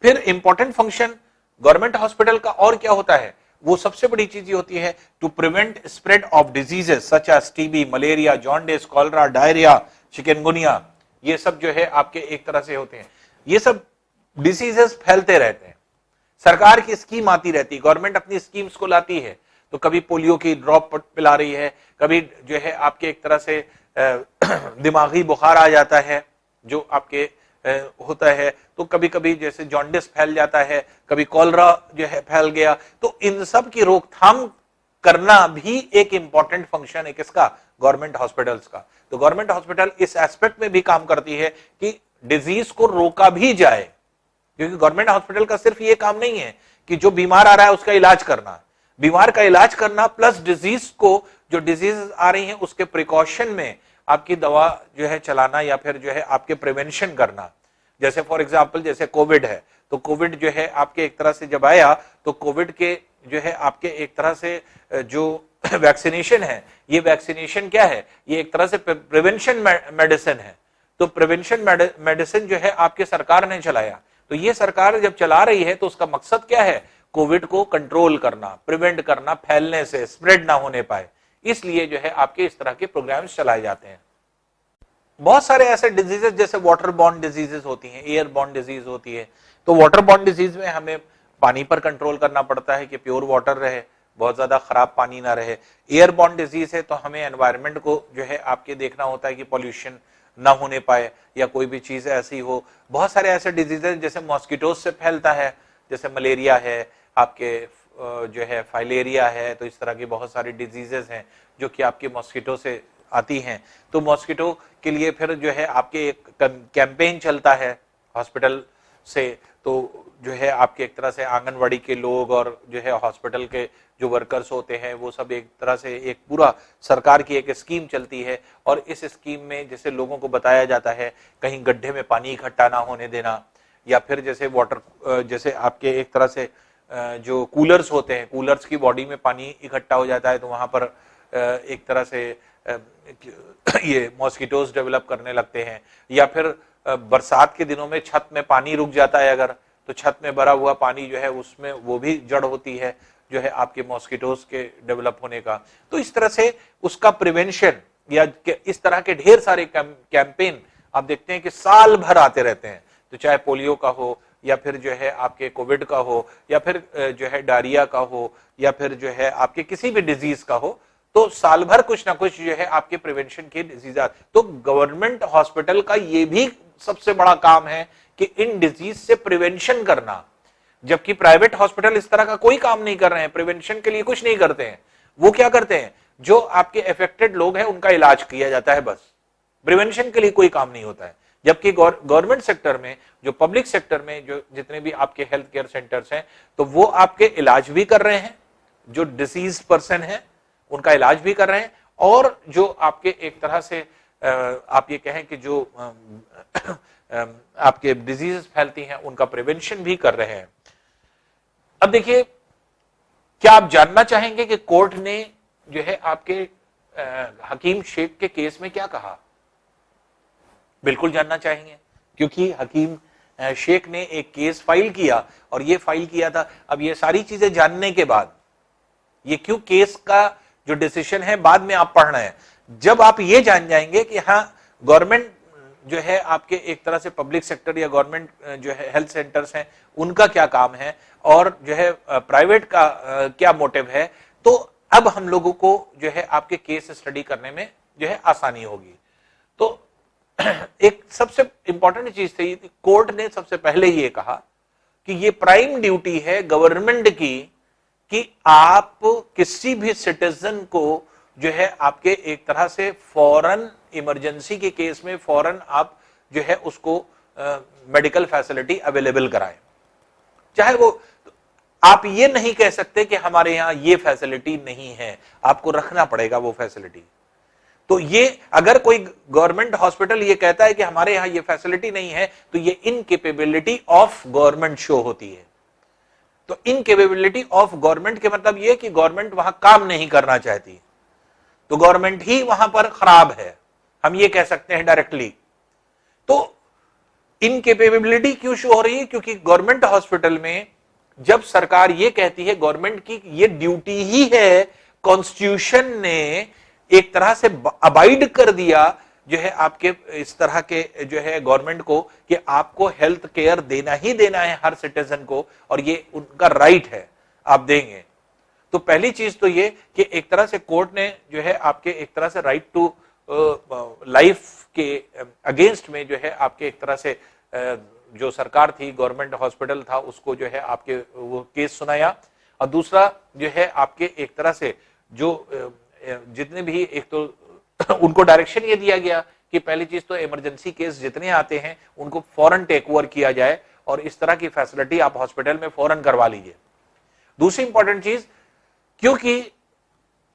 फिर इंपॉर्टेंट फंक्शन गवर्नमेंट हॉस्पिटल का और क्या होता है, वो सबसे बड़ी चीज होती है to prevent spread of diseases such as TB, malaria, jaundice, cholera, diarrhoea, chikungunya, ये सब जो है आपके एक तरह से होते हैं। ये सब डिसीजेस फैलते रहते हैं, सरकार की स्कीम आती रहती है, गवर्नमेंट अपनी स्कीम्स को लाती है। तो कभी पोलियो की ड्रॉप पिला रही है, कभी जो है आपके एक तरह से दिमागी बुखार आ जाता है जो आपके होता है, तो कभी कभी जैसे जॉन्डिस फैल जाता है, कभी कॉलरा जो है फैल गया। तो इन सब की रोकथाम करना भी एक इंपॉर्टेंट फंक्शन है किसका, गवर्नमेंट हॉस्पिटल्स का। तो गवर्नमेंट हॉस्पिटल इस एस्पेक्ट में भी काम करती है कि डिजीज को रोका भी जाए, क्योंकि गवर्नमेंट हॉस्पिटल का सिर्फ ये काम नहीं है कि जो बीमार आ रहा है उसका इलाज करना, बीमार का इलाज करना प्लस डिजीज को, जो डिजीज आ रही है उसके प्रिकॉशन में आपकी दवा जो है चलाना या फिर जो है आपके प्रिवेंशन करना। जैसे फॉर एग्जांपल जैसे कोविड है, तो कोविड जो है आपके एक तरह से जब आया तो कोविड के जो है आपके एक तरह से जो वैक्सीनेशन है, ये वैक्सीनेशन क्या है, ये एक तरह से प्रिवेंशन मेडिसिन है। तो प्रिवेंशन मेडिसिन जो है आपके सरकार ने चलाया, तो ये सरकार जब चला रही है तो उसका मकसद क्या है, कोविड को कंट्रोल करना, प्रिवेंट करना, फैलने से, स्प्रेड ना होने पाए, इसलिए जो है आपके इस तरह के प्रोग्राम्स चलाए जाते हैं। बहुत सारे ऐसे डिजीजेस जैसे वाटर बॉर्न डिजीजेस होती हैं, एयर बॉर्न डिजीज होती है। तो वाटर बॉर्न डिजीज में हमें पानी पर कंट्रोल करना पड़ता है कि प्योर वाटर रहे, बहुत ज्यादा खराब पानी ना रहे। एयर बॉर्न डिजीज है तो हमें एनवायरनमेंट को जो है आपके देखना होता है कि पॉल्यूशन ना होने पाए या कोई भी चीज ऐसी हो। बहुत सारे ऐसे डिजीजेस जैसे मॉस्किटोज से फैलता है, जैसे मलेरिया है, आपके जो है फाइलेरिया है, तो इस तरह की बहुत सारी डिजीजेस हैं जो कि आपके मॉस्किटो से आती हैं। तो मॉस्किटो के लिए फिर जो है आपके एक कैंपेन चलता है हॉस्पिटल से, तो जो है आपके एक तरह से आंगनवाड़ी के लोग और जो है हॉस्पिटल के जो वर्कर्स होते हैं वो सब एक तरह से एक पूरा सरकार की एक स्कीम चलती है। और इस स्कीम में जैसे लोगों को बताया जाता है कहीं गड्ढे में पानी इकट्ठा ना होने देना, या फिर जैसे वाटर जैसे आपके एक तरह से जो कूलर्स होते हैं, कूलर्स की बॉडी में पानी इकट्ठा हो जाता है तो वहां पर एक तरह से ये मॉस्किटोज डेवलप करने लगते हैं, या फिर बरसात के दिनों में छत में पानी रुक जाता है अगर, तो छत में भरा हुआ पानी जो है उसमें वो भी जड़ होती है जो है आपके मॉस्किटोज के डेवलप होने का। तो इस तरह से उसका प्रिवेंशन या इस तरह के ढेर सारे कैंपेन आप देखते हैं कि साल भर आते रहते हैं, तो चाहे पोलियो का हो या फिर जो है आपके कोविड का हो या फिर जो है डायरिया का हो या फिर जो है आपके किसी भी डिजीज का हो, तो साल भर कुछ ना कुछ जो है आपके प्रिवेंशन के डिजीज। तो गवर्नमेंट हॉस्पिटल का ये भी सबसे बड़ा काम है कि इन डिजीज से प्रिवेंशन करना, जबकि प्राइवेट हॉस्पिटल इस तरह का कोई काम नहीं कर रहे हैं, प्रिवेंशन के लिए कुछ नहीं करते हैं। वो क्या करते हैं, जो आपके अफेक्टेड लोग हैं उनका इलाज किया जाता है बस, प्रिवेंशन के लिए कोई काम नहीं होता है। जबकि गवर्नमेंट सेक्टर में, जो पब्लिक सेक्टर में जो जितने भी आपके हेल्थ केयर सेंटर्स हैं, तो वो आपके इलाज भी कर रहे हैं, जो डिसीज पर्सन है उनका इलाज भी कर रहे हैं, और जो आपके एक तरह से आप ये कहें कि जो आपके डिजीज फैलती हैं उनका प्रिवेंशन भी कर रहे हैं। अब देखिए, क्या आप जानना चाहेंगे कि कोर्ट ने जो है आपके हकीम शेख के केस में क्या कहा? बिल्कुल जानना चाहेंगे, क्योंकि हकीम शेख ने एक केस फाइल किया और ये फाइल किया था। अब ये सारी चीजें जानने के बाद, ये क्यों केस का जो डिसीजन है बाद में आप पढ़ रहे हैं, जब आप ये जान जाएंगे कि हाँ गवर्नमेंट जो है आपके एक तरह से पब्लिक सेक्टर या गवर्नमेंट जो है हेल्थ सेंटर्स हैं उनका क्या काम है और जो है प्राइवेट का क्या मोटिव है, तो अब हम लोगों को जो है आपके केस स्टडी करने में जो है आसानी होगी। तो एक सबसे इंपॉर्टेंट चीज थी, कोर्ट ने सबसे पहले ये कहा कि ये प्राइम ड्यूटी है गवर्नमेंट की कि आप किसी भी सिटीजन को जो है आपके एक तरह से फौरन इमरजेंसी के केस में फौरन आप जो है उसको मेडिकल फैसिलिटी अवेलेबल कराएं। चाहे वो, आप ये नहीं कह सकते कि हमारे यहां ये फैसिलिटी नहीं है, आपको रखना पड़ेगा वो फैसिलिटी। तो ये अगर कोई गवर्नमेंट हॉस्पिटल ये कहता है कि हमारे यहां ये फैसिलिटी नहीं है, तो ये इनकेपेबिलिटी ऑफ गवर्नमेंट शो होती है। तो इनकेपेबिलिटी ऑफ गवर्नमेंट के मतलब ये कि गवर्नमेंट वहां काम नहीं करना चाहती, तो गवर्नमेंट ही वहां पर खराब है, हम ये कह सकते हैं डायरेक्टली। तो इनकेपेबिलिटी क्यों शो हो रही है? क्योंकि गवर्नमेंट हॉस्पिटल में जब सरकार ये कहती है, गवर्नमेंट की ये ड्यूटी ही है, कॉन्स्टिट्यूशन ने एक तरह से अबाइड कर दिया जो है आपके इस तरह के जो है गवर्नमेंट को कि आपको हेल्थ केयर देना ही देना है हर सिटीजन को, और ये उनका राइट है, आप देंगे। तो पहली चीज तो ये कि एक तरह से कोर्ट ने जो है आपके एक तरह से राइट टू लाइफ के अगेंस्ट में जो है आपके एक तरह से जो सरकार थी, गवर्नमेंट हॉस्पिटल था, उसको जो है आपके वो केस सुनाया। और दूसरा जो है आपके एक तरह से जो जितने भी, एक तो उनको डायरेक्शन ये दिया गया कि पहली चीज तो इमरजेंसी केस जितने आते हैं उनको फौरन टेक ओवर किया जाए और इस तरह की फैसिलिटी आप हॉस्पिटल में फौरन करवा लीजिए। दूसरी इंपॉर्टेंट चीज, क्योंकि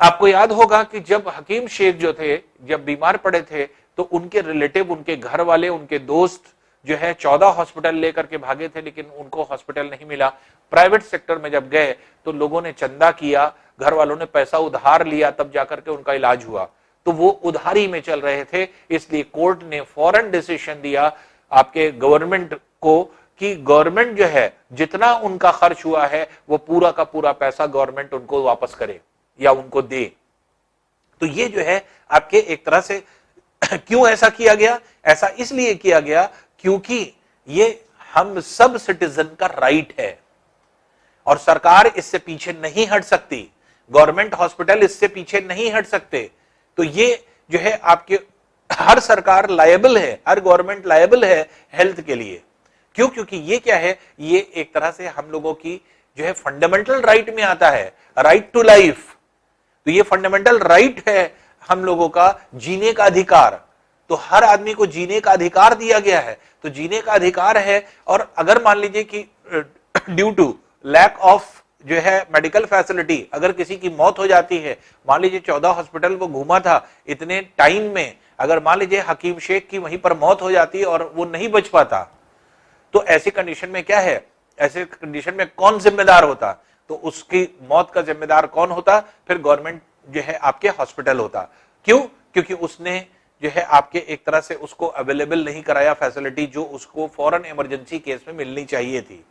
आपको याद होगा कि जब हकीम शेख जो थे, जब बीमार पड़े थे, तो उनके रिलेटिव, उनके घर वाले, उनके दोस्त जो है 14 हॉस्पिटल लेकर के भागे थे, लेकिन उनको हॉस्पिटल नहीं मिला। प्राइवेट सेक्टर में जब गए तो लोगों ने चंदा किया, घर वालों ने पैसा उधार लिया, तब जाकर के उनका इलाज हुआ। तो वो उधारी में चल रहे थे, इसलिए कोर्ट ने फौरन डिसीजन दिया आपके गवर्नमेंट को कि गवर्नमेंट जो है जितना उनका खर्च हुआ है वो पूरा का पूरा पैसा गवर्नमेंट उनको वापस करे या उनको दे। तो ये जो है आपके एक तरह से क्यों ऐसा किया गया? ऐसा इसलिए किया गया क्योंकि ये हम सब सिटीजन का राइट है और सरकार इससे पीछे नहीं हट सकती, गवर्नमेंट हॉस्पिटल इससे पीछे नहीं हट सकते। तो ये जो है आपके हर सरकार लायबल है, हर गवर्नमेंट लायबल है हेल्थ के लिए। क्यों? क्योंकि ये क्या है, ये एक तरह से हम लोगों की जो है फंडामेंटल राइट में आता है, राइट टू लाइफ। तो ये फंडामेंटल राइट है हम लोगों का, जीने का अधिकार। तो हर आदमी को जीने का अधिकार दिया गया है, तो जीने का अधिकार है। और अगर मान लीजिए कि ड्यू टू लैक ऑफ जो है मेडिकल फैसिलिटी अगर किसी की मौत हो जाती है, मान लीजिए 14 हॉस्पिटल वो घूमा था, इतने टाइम में अगर मान लीजिए हकीम शेख की वहीं पर मौत हो जाती और वो नहीं बच पाता, तो ऐसी कंडीशन में क्या है, ऐसे कंडीशन में कौन जिम्मेदार होता? तो उसकी मौत का जिम्मेदार कौन होता? फिर गवर्नमेंट जो है आपके हॉस्पिटल होता। क्यों? क्योंकि उसने जो है आपके एक तरह से उसको अवेलेबल नहीं कराया फैसिलिटी जो उसको फौरन इमरजेंसी केस में मिलनी चाहिए थी।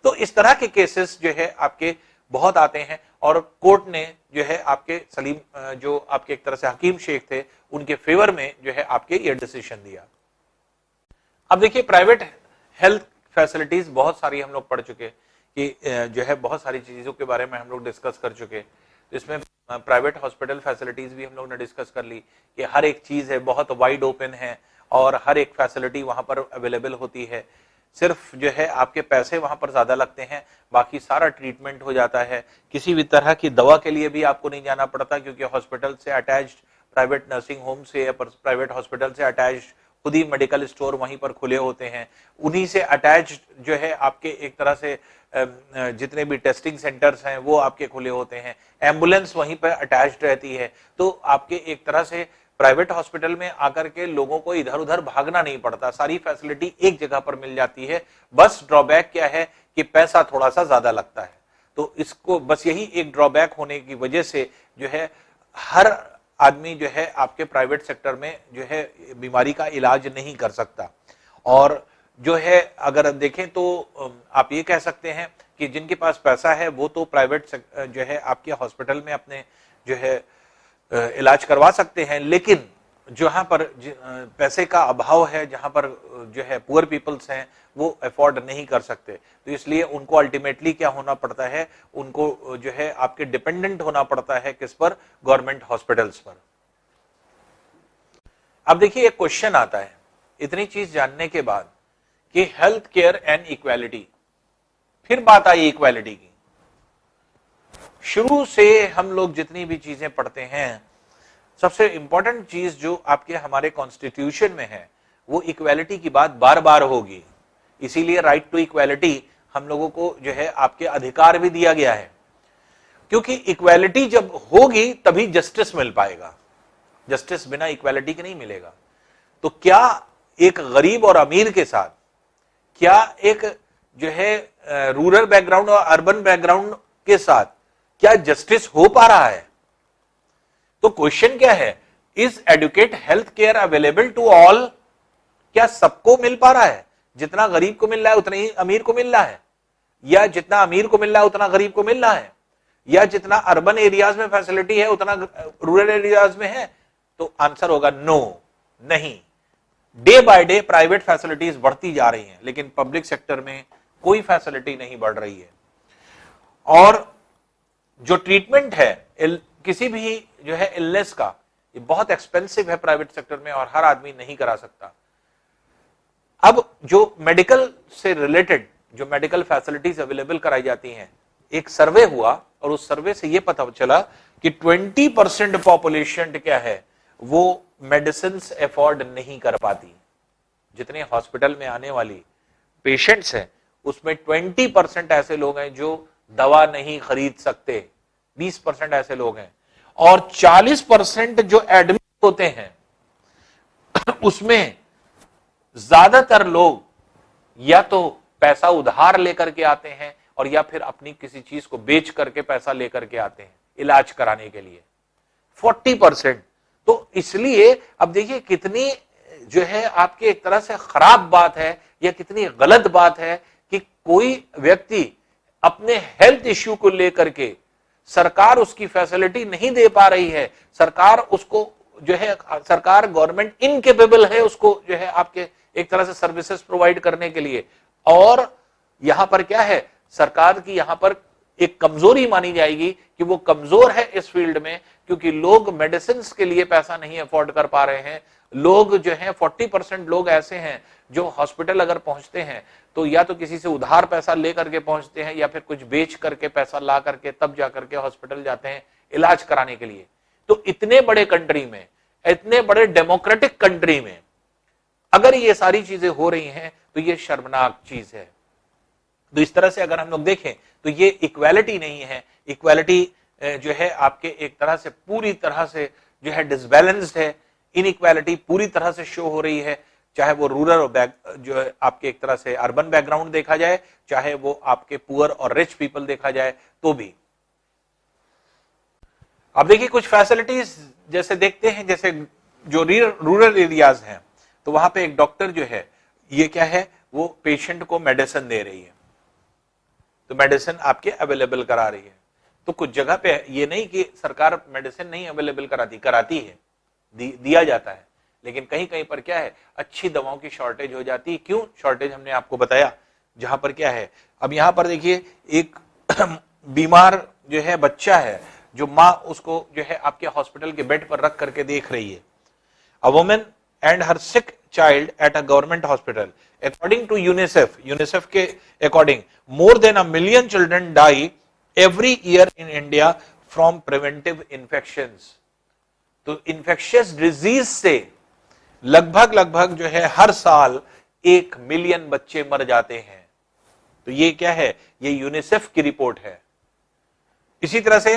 तो इस तरह के केसेस जो है आपके बहुत आते हैं और कोर्ट ने जो है आपके सलीम जो आपके एक तरह से हकीम शेख थे उनके फेवर में जो है आपके ये डिसीजन दिया। अब देखिए प्राइवेट हेल्थ फैसिलिटीज बहुत सारी हम लोग पढ़ चुके कि जो है बहुत सारी चीजों के बारे में हम लोग डिस्कस कर चुके। तो इसमें प्राइवेट हॉस्पिटल फैसिलिटीज भी हम लोग ने डिस्कस कर ली कि हर एक चीज है बहुत वाइड ओपन है और हर एक फैसिलिटी वहां पर अवेलेबल होती है। सिर्फ जो है आपके पैसे वहां पर ज्यादा लगते हैं, बाकी सारा ट्रीटमेंट हो जाता है। किसी भी तरह की दवा के लिए भी आपको नहीं जाना पड़ता क्योंकि हॉस्पिटल से अटैच्ड प्राइवेट नर्सिंग होम से या प्राइवेट हॉस्पिटल से अटैच्ड खुद ही मेडिकल स्टोर वहीं पर खुले होते हैं। उन्हीं से अटैच्ड जो है आपके एक तरह से जितने भी टेस्टिंग सेंटर्स हैं वो आपके खुले होते हैं। एम्बुलेंस वहीं पर अटैच्ड रहती है। तो आपके एक तरह से प्राइवेट हॉस्पिटल में आकर के लोगों को इधर उधर भागना नहीं पड़ता, सारी फैसिलिटी एक जगह पर मिल जाती है। बस ड्रॉबैक क्या है कि पैसा थोड़ा सा ज्यादा लगता है। तो इसको बस यही एक ड्रॉबैक होने की वजह से जो है हर आदमी जो है आपके प्राइवेट सेक्टर में जो है बीमारी का इलाज नहीं कर सकता। और जो है अगर देखें तो आप ये कह सकते हैं कि जिनके पास पैसा है वो तो प्राइवेट जो है आपके हॉस्पिटल में अपने जो है इलाज करवा सकते हैं, लेकिन जहां पर पैसे का अभाव है, जहां पर जो है पुअर पीपल्स हैं वो अफोर्ड नहीं कर सकते। तो इसलिए उनको अल्टीमेटली क्या होना पड़ता है, उनको जो है आपके डिपेंडेंट होना पड़ता है किस पर? गवर्नमेंट हॉस्पिटल्स पर। अब देखिए एक क्वेश्चन आता है इतनी चीज जानने के बाद कि हेल्थ केयर एंड इक्वालिटी, फिर बात आई इक्वालिटी की। शुरू से हम लोग जितनी भी चीजें पढ़ते हैं सबसे इंपॉर्टेंट चीज जो आपके हमारे कॉन्स्टिट्यूशन में है वो इक्वालिटी की बात बार बार होगी। इसीलिए राइट टू इक्वालिटी हम लोगों को जो है आपके अधिकार भी दिया गया है, क्योंकि इक्वालिटी जब होगी तभी जस्टिस मिल पाएगा। जस्टिस बिना इक्वालिटी के नहीं मिलेगा। तो क्या एक गरीब और अमीर के साथ, क्या एक जो है रूरल बैकग्राउंड और अर्बन बैकग्राउंड के साथ क्या जस्टिस हो पा रहा है? तो क्वेश्चन क्या है, is adequate health care available to all? क्या सबको मिल पा रहा है? जितना गरीब को मिल रहा है उतना ही अमीर को मिल रहा है, या जितना अमीर को मिल रहा है उतना गरीब को मिल रहा है, या जितना अर्बन एरियाज में फैसिलिटी है उतना रूरल एरियाज में है? तो आंसर होगा नो, नहीं। Day by day private facilities बढ़ती जा रही हैं, लेकिन पब्लिक सेक्टर में कोई फैसिलिटी नहीं बढ़ रही है। और जो ट्रीटमेंट है किसी भी जो है इलनेस का, ये बहुत एक्सपेंसिव है प्राइवेट सेक्टर में और हर आदमी नहीं करा सकता। अब जो मेडिकल से रिलेटेड जो मेडिकल फैसिलिटीज अवेलेबल कराई जाती हैं, एक सर्वे हुआ और उस सर्वे से यह पता चला कि 20% पॉपुलेशन क्या है वो मेडिसिन अफोर्ड नहीं कर पाती। जितने हॉस्पिटल में आने वाली पेशेंट्स हैं उसमें 20% ऐसे लोग हैं जो दवा नहीं खरीद सकते, 20% ऐसे लोग हैं, और 40% जो एडमिट होते हैं उसमें ज्यादातर लोग या तो पैसा उधार लेकर के आते हैं और या फिर अपनी किसी चीज को बेच करके पैसा लेकर के आते हैं इलाज कराने के लिए, 40%। तो इसलिए अब देखिए कितनी जो है आपके एक तरह से खराब बात है या कितनी गलत बात है कि कोई व्यक्ति अपने हेल्थ इश्यू को लेकर के सरकार उसकी फैसिलिटी नहीं दे पा रही है, सरकार उसको जो है सरकार गवर्नमेंट इनकेपेबल है उसको जो है आपके एक तरह से सर्विसेज प्रोवाइड करने के लिए। और यहां पर क्या है, सरकार की यहां पर एक कमजोरी मानी जाएगी कि वो कमजोर है इस फील्ड में, क्योंकि लोग मेडिसिन के लिए पैसा नहीं अफोर्ड कर पा रहे हैं। लोग जो हैं 40% लोग ऐसे हैं जो हॉस्पिटल अगर पहुंचते हैं तो या तो किसी से उधार पैसा लेकर के पहुंचते हैं या फिर कुछ बेच करके पैसा ला करके तब जाकर के हॉस्पिटल जाते हैं इलाज कराने के लिए। तो इतने बड़े कंट्री में, इतने बड़े डेमोक्रेटिक कंट्री में अगर ये सारी चीजें हो रही हैं तो ये शर्मनाक चीज है। तो इस तरह से अगर हम लोग देखें तो ये इक्वालिटी नहीं है। इक्वालिटी जो है आपके एक तरह से पूरी तरह से जो है डिसबैलेंस्ड है, इनइक्वालिटी पूरी तरह से शो हो रही है। चाहे वो रूरल जो है आपके एक तरह से अर्बन बैकग्राउंड देखा जाए, चाहे वो आपके पुअर और रिच पीपल देखा जाए तो भी। अब देखिए कुछ फैसिलिटीज जैसे देखते हैं, जैसे जो रूरल एरियाज हैं तो वहां पे एक डॉक्टर जो है ये क्या है, वो पेशेंट को मेडिसिन दे रही है, तो मेडिसिन आपके अवेलेबल करा रही है। तो कुछ जगह पे ये नहीं कि सरकार मेडिसिन नहीं अवेलेबल कराती है, दिया जाता है, लेकिन कहीं कहीं पर क्या है, अच्छी दवाओं की शॉर्टेज हो जाती है। क्यों शॉर्टेज, हमने आपको बताया, जहां पर क्या है, अब यहां पर देखिए एक बीमार जो है बच्चा है, जो माँ उसको जो है आपके हॉस्पिटल के बेड पर रख करके देख रही है। A woman and her sick child at a government hospital, according to UNICEF के according more than 1 million children die every year in India from preventive infections. तो इन्फेक्शियस डिजीज से लगभग जो है हर साल 1 मिलियन बच्चे मर जाते हैं। तो ये क्या है, ये यूनिसेफ की रिपोर्ट है। इसी तरह से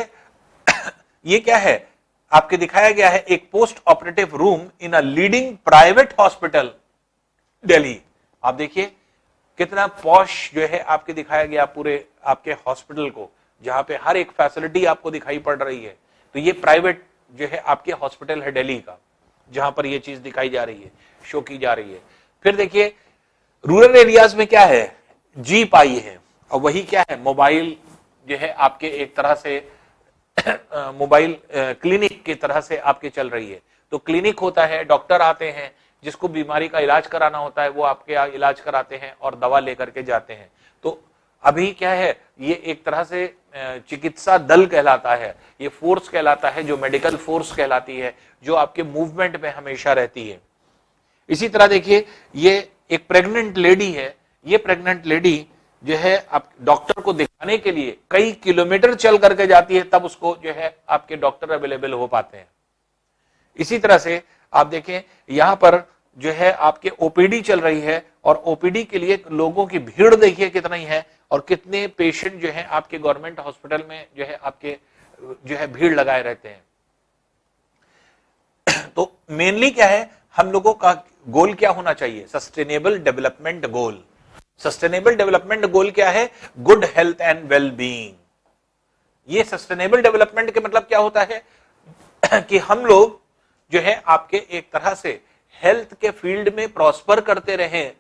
ये क्या है, आपके दिखाया गया है एक post operative room in a leading private hospital Delhi. आप देखिए कितना पॉश जो है आपके दिखाया गया पूरे आपके हॉस्पिटल को, जहां पे हर एक फैसिलिटी आपको दिखाई पड़ रही है। तो ये प्राइवेट जो है आपके हॉस्पिटल है दिल्ली का, जहां पर ये चीज दिखाई जा रही है, शो की जा रही है। फिर देखिए रूरल एरियाज में क्या है, जीप आई है, और वही क्या है, मोबाइल जो है आपके एक तरह से मोबाइल क्लिनिक की तरह से आपके चल रही है। तो क्लिनिक होता है, डॉक्टर आते हैं, जिसको बीमारी का इलाज कराना होता है वो आपके यहाँ इलाज कराते हैं और दवा लेकर के जाते हैं। तो अभी क्या है, ये एक तरह से चिकित्सा दल कहलाता है, ये फोर्स कहलाता है, जो मेडिकल फोर्स कहलाती है, जो आपके मूवमेंट में हमेशा रहती है। इसी तरह देखिए ये एक प्रेग्नेंट लेडी है, ये प्रेग्नेंट लेडी जो है आप डॉक्टर को दिखाने के लिए कई किलोमीटर चल करके जाती है, तब उसको जो है आपके डॉक्टर अवेलेबल हो पाते हैं। इसी तरह से आप देखें यहां पर जो है आपके ओपीडी चल रही है, और ओपीडी के लिए लोगों की भीड़ देखिए कितनी है, और कितने पेशेंट जो है आपके गवर्नमेंट हॉस्पिटल में जो है आपके जो है भीड़ लगाए रहते हैं। तो मेनली क्या है, हम लोगों का गोल क्या होना चाहिए, sustainable development goal. Sustainable development goal क्या है, good health and well being. ये सस्टेनेबल डेवलपमेंट के मतलब क्या होता है कि हम लोग जो है आपके एक तरह से हेल्थ के फील्ड में प्रॉस्पर करते रहें,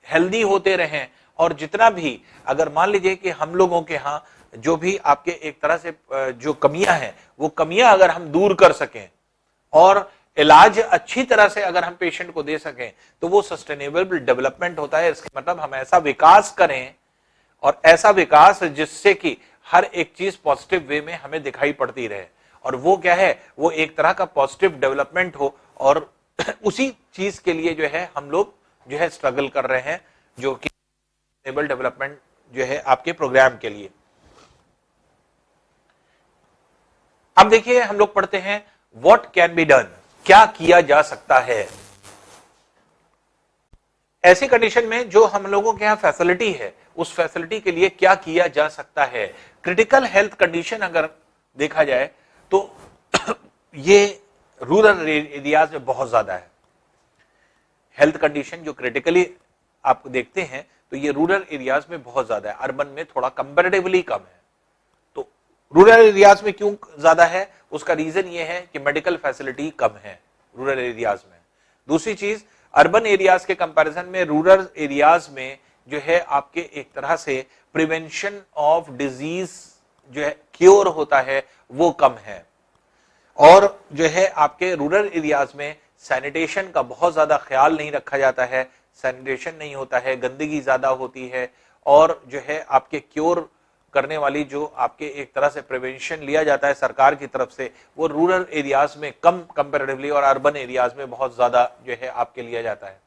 हेल्दी होते रहें, और जितना भी अगर मान लीजिए कि हम लोगों के यहाँ जो भी आपके एक तरह से जो कमियां हैं, वो कमियां अगर हम दूर कर सकें और इलाज अच्छी तरह से अगर हम पेशेंट को दे सकें, तो वो सस्टेनेबल डेवलपमेंट होता है। इसका मतलब हम ऐसा विकास करें, और ऐसा विकास जिससे कि हर एक चीज पॉजिटिव वे में हमें दिखाई पड़ती रहे, और वो क्या है, वो एक तरह का पॉजिटिव डेवलपमेंट हो। और उसी चीज के लिए जो है हम लोग जो है स्ट्रगल कर रहे हैं, जो कि सस्टेनेबल डेवलपमेंट जो है आपके प्रोग्राम के लिए। अब देखिए हम लोग पढ़ते हैं व्हाट कैन बी डन, क्या किया जा सकता है ऐसी कंडीशन में जो हम लोगों के यहां फैसिलिटी है, उस फैसिलिटी के लिए क्या किया जा सकता है। क्रिटिकल हेल्थ कंडीशन अगर देखा जाए तो ये रूरल एरियाज में बहुत ज्यादा है। हेल्थ कंडीशन जो क्रिटिकली आप देखते हैं तो ये रूरल एरियाज में बहुत ज्यादा है, अर्बन में थोड़ा कंपैरेटिवली कम है। तो रूरल एरियाज में क्यों ज्यादा है, उसका रीजन ये है कि मेडिकल फैसिलिटी कम है रूरल एरियाज में। दूसरी चीज, अर्बन एरियाज के कंपैरिजन में रूरल एरियाज में जो है आपके एक तरह से प्रिवेंशन ऑफ डिजीज जो है क्योर होता है वो कम है, और जो है आपके रूरल एरियाज में सैनिटेशन का बहुत ज्यादा ख्याल नहीं रखा जाता है, सैनिटेशन नहीं होता है, गंदगी ज्यादा होती है, और जो है आपके क्योर करने वाली जो आपके एक तरह से प्रिवेंशन लिया जाता है सरकार की तरफ से, वो रूरल एरियाज में कम कंपैरेटिवली, और अर्बन एरियाज में बहुत ज्यादा जो है आपके लिया जाता है।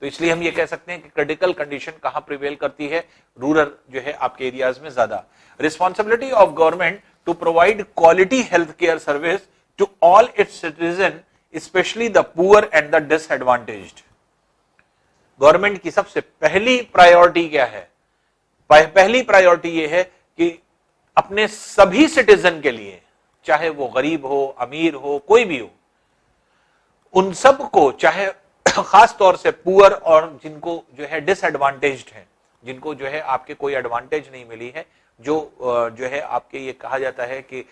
तो इसलिए हम ये कह सकते हैं कि क्रिटिकल कंडीशन कहां प्रिवेल करती है, रूरल जो है आपके एरियाज में ज्यादा। Responsibility of government to provide quality health care service to all its citizen, specially the poor and the disadvantaged. Government की सबसे पहली प्रायोरिटी क्या है, पहली प्रायोरिटी ये है कि अपने सभी सिटीजन के लिए, चाहे वो गरीब हो, अमीर हो, कोई भी हो, उन सब को, चाहे खास तौर से पुअर और जिनको जो है डिसएडवांटेज्ड हैं, जिनको जो है आपके कोई एडवांटेज नहीं मिली है, जो है आपके ये कहा जाता है कि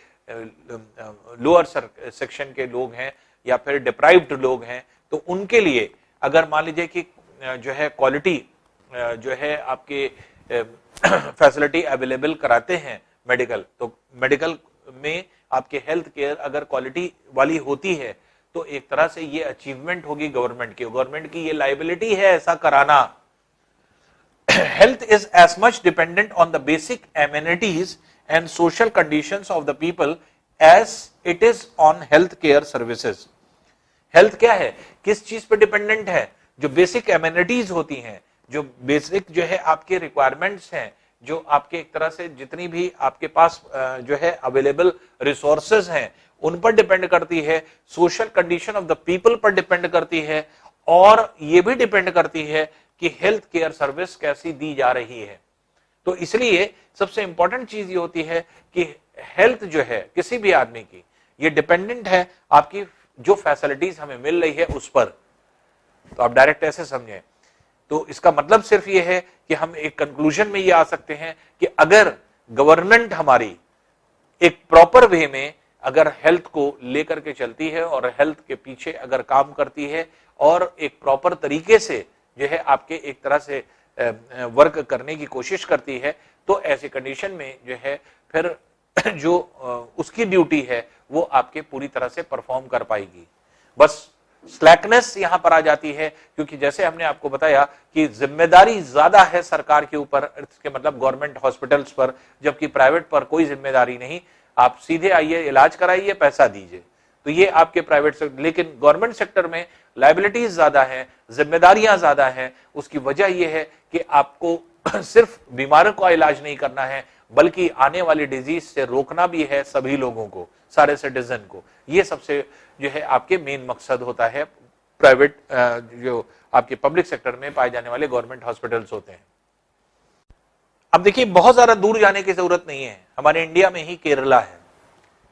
लोअर सेक्शन के लोग हैं या फिर डिप्राइव्ड लोग हैं, तो उनके लिए अगर मान लीजिए कि जो है क्वालिटी जो है आपके फैसिलिटी अवेलेबल कराते हैं मेडिकल, तो मेडिकल में आपके हेल्थ केयर अगर क्वालिटी वाली होती है तो एक तरह से ये अचीवमेंट होगी गवर्नमेंट की ये लाइबिलिटी है ऐसा कराना। Health is as much dependent on the basic amenities and social conditions of the people as it is on health care services. Health क्या है, किस चीज पे डिपेंडेंट है, जो बेसिक एमिनिटीज होती हैं, जो बेसिक जो है आपके रिक्वायरमेंट्स हैं, जो आपके एक तरह से जितनी भी आपके पास जो है अवेलेबल रिसोर्सेज हैं उन पर डिपेंड करती है, social condition of the people पर डिपेंड करती है, और ये भी डिपेंड करती है कि हेल्थ केयर सर्विस कैसी दी जा रही है। तो इसलिए सबसे इंपॉर्टेंट चीज ये होती है कि हेल्थ जो है किसी भी आदमी की, ये डिपेंडेंट है आपकी जो फैसिलिटीज हमें मिल रही है उस पर। तो आप डायरेक्ट ऐसे समझें, तो इसका मतलब सिर्फ ये है कि हम एक कंक्लूजन में ये आ सकते हैं कि अगर गवर्नमेंट हमारी एक प्रॉपर वे में अगर हेल्थ को लेकर के चलती है और हेल्थ के पीछे अगर काम करती है और एक प्रॉपर तरीके से जो है आपके एक तरह से वर्क करने की कोशिश करती है, तो ऐसी कंडीशन में जो है फिर जो उसकी ड्यूटी है वो आपके पूरी तरह से परफॉर्म कर पाएगी। बस स्लैकनेस यहां पर आ जाती है, क्योंकि जैसे हमने आपको बताया कि जिम्मेदारी ज्यादा है सरकार के ऊपर, इसके मतलब गवर्नमेंट हॉस्पिटल्स पर, जबकि प्राइवेट पर कोई जिम्मेदारी नहीं। आप सीधे आइए, इलाज कराइए, पैसा दीजिए, तो ये आपके प्राइवेट सेक्टर। लेकिन गवर्नमेंट सेक्टर में लायबिलिटीज ज्यादा है, जिम्मेदारियां ज्यादा है। उसकी वजह यह है कि आपको सिर्फ बीमारों का इलाज नहीं करना है, बल्कि आने वाली डिजीज से रोकना भी है सभी लोगों को, सारे सिटीजन को। ये सबसे जो है आपके मेन मकसद होता है प्राइवेट जो आपके पब्लिक सेक्टर में पाए जाने वाले गवर्नमेंट हॉस्पिटल्स होते हैं। अब देखिए, बहुत ज्यादा दूर जाने की जरूरत नहीं है, हमारे इंडिया में ही केरला है।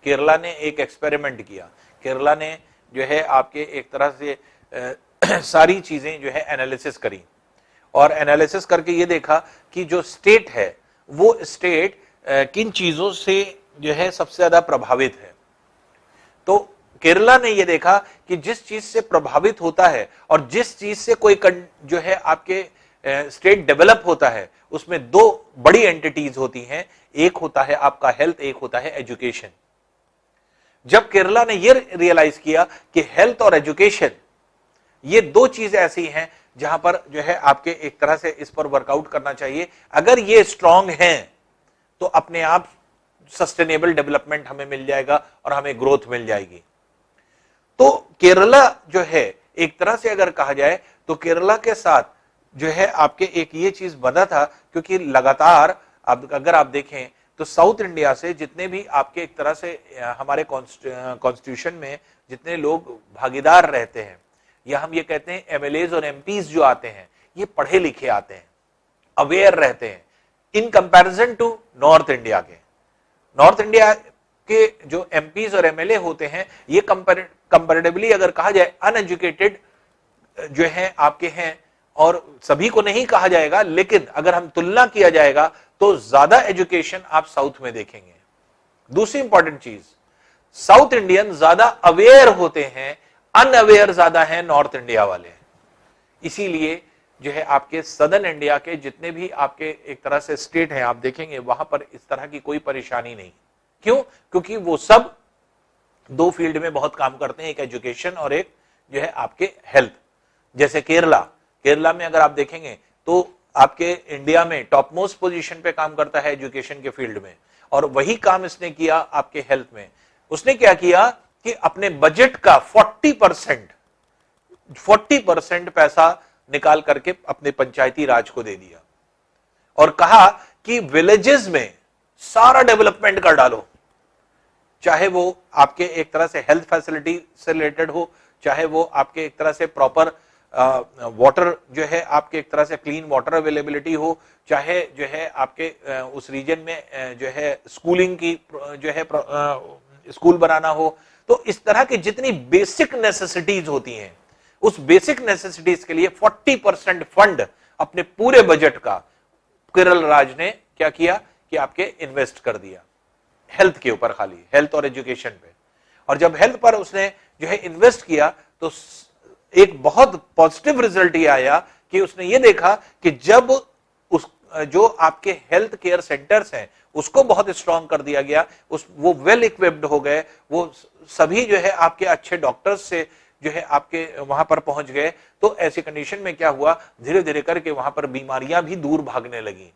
केरला ने एक एक्सपेरिमेंट किया। केरला ने जो है आपके एक तरह से सारी चीजें जो है एनालिसिस करी, और एनालिसिस करके ये देखा कि जो स्टेट है वो स्टेट किन चीजों से जो है सबसे ज्यादा प्रभावित है। तो केरला ने ये देखा कि जिस चीज से प्रभावित होता है और जिस चीज से कोई जो है आपके स्टेट डेवलप होता है, उसमें दो बड़ी एंटिटीज होती हैं, एक होता है आपका हेल्थ, एक होता है एजुकेशन। जब केरला ने ये रियलाइज किया कि हेल्थ और एजुकेशन ये दो चीजें ऐसी हैं जहां पर जो है आपके एक तरह से इस पर वर्कआउट करना चाहिए, अगर ये स्ट्रांग हैं तो अपने आप सस्टेनेबल डेवलपमेंट हमें मिल जाएगा और हमें ग्रोथ मिल जाएगी। तो केरला जो है एक तरह से अगर कहा जाए तो केरला के साथ जो है आपके एक ये चीज बना था, क्योंकि लगातार अगर आप देखें तो साउथ इंडिया से जितने भी आपके एक तरह से हमारे कॉन्स्टिट्यूशन में जितने लोग भागीदार रहते हैं, या हम ये कहते हैं एमएलएज और एमपीज जो आते हैं, ये पढ़े लिखे आते हैं, अवेयर रहते हैं, in comparison to North India के। नॉर्थ इंडिया के जो एमपीज और एमएलए होते हैं, ये कंपैरेटिवली अगर कहा जाए अनएजुकेटेड जो है आपके हैं, और सभी को नहीं कहा जाएगा, लेकिन अगर हम तुलना किया जाएगा तो ज्यादा एजुकेशन आप साउथ में देखेंगे। दूसरी इंपॉर्टेंट चीज, साउथ इंडियन ज्यादा अवेयर होते हैं, अनअवेयर ज्यादा है नॉर्थ इंडिया वाले। इसीलिए जो है आपके सदर्न इंडिया के जितने भी आपके एक तरह से स्टेट हैं, आप देखेंगे वहां पर इस तरह की कोई परेशानी नहीं। क्यों? क्योंकि वो सब दो फील्ड में बहुत काम करते हैं, एक एजुकेशन और एक जो है आपके हेल्थ। जैसे केरला में अगर आप देखेंगे तो आपके इंडिया में टॉप मोस्ट पोजीशन पे काम करता है एजुकेशन के फील्ड में, और वही काम इसने किया आपके हेल्थ में। उसने क्या किया कि अपने बजट का 40% पैसा निकाल करके अपने पंचायती राज को दे दिया, और कहा कि विलेजेस में सारा डेवलपमेंट कर डालो, चाहे वो आपके एक तरह से हेल्थ फैसिलिटी से रिलेटेड हो, चाहे वो आपके एक तरह से प्रॉपर वाटर जो है आपके एक तरह से क्लीन वाटर अवेलेबिलिटी हो, चाहे जो है आपके उस रीजन में जो है स्कूलिंग की जो है स्कूल बनाना हो। तो इस तरह की जितनी बेसिक नेसेसिटीज होती हैं उस बेसिक नेसेसिटीज के लिए 40% फंड अपने पूरे बजट का केरल राज्य ने क्या किया कि आपके इन्वेस्ट कर दिया हेल्थ के ऊपर, खाली हेल्थ और एजुकेशन पे। और जब हेल्थ पर उसने जो है इन्वेस्ट किया तो एक बहुत पॉजिटिव रिजल्ट ये आया कि उसने ये देखा कि जब उस जो आपके हेल्थ केयर सेंटर्स हैं उसको बहुत स्ट्रांग कर दिया गया, वो वेल इक्विप्ड हो गए, वो सभी जो है आपके अच्छे डॉक्टर्स से जो है आपके वहां पर पहुंच गए, तो ऐसी कंडीशन में क्या हुआ, धीरे धीरे करके वहां पर बीमारियां भी दूर भागने लगी।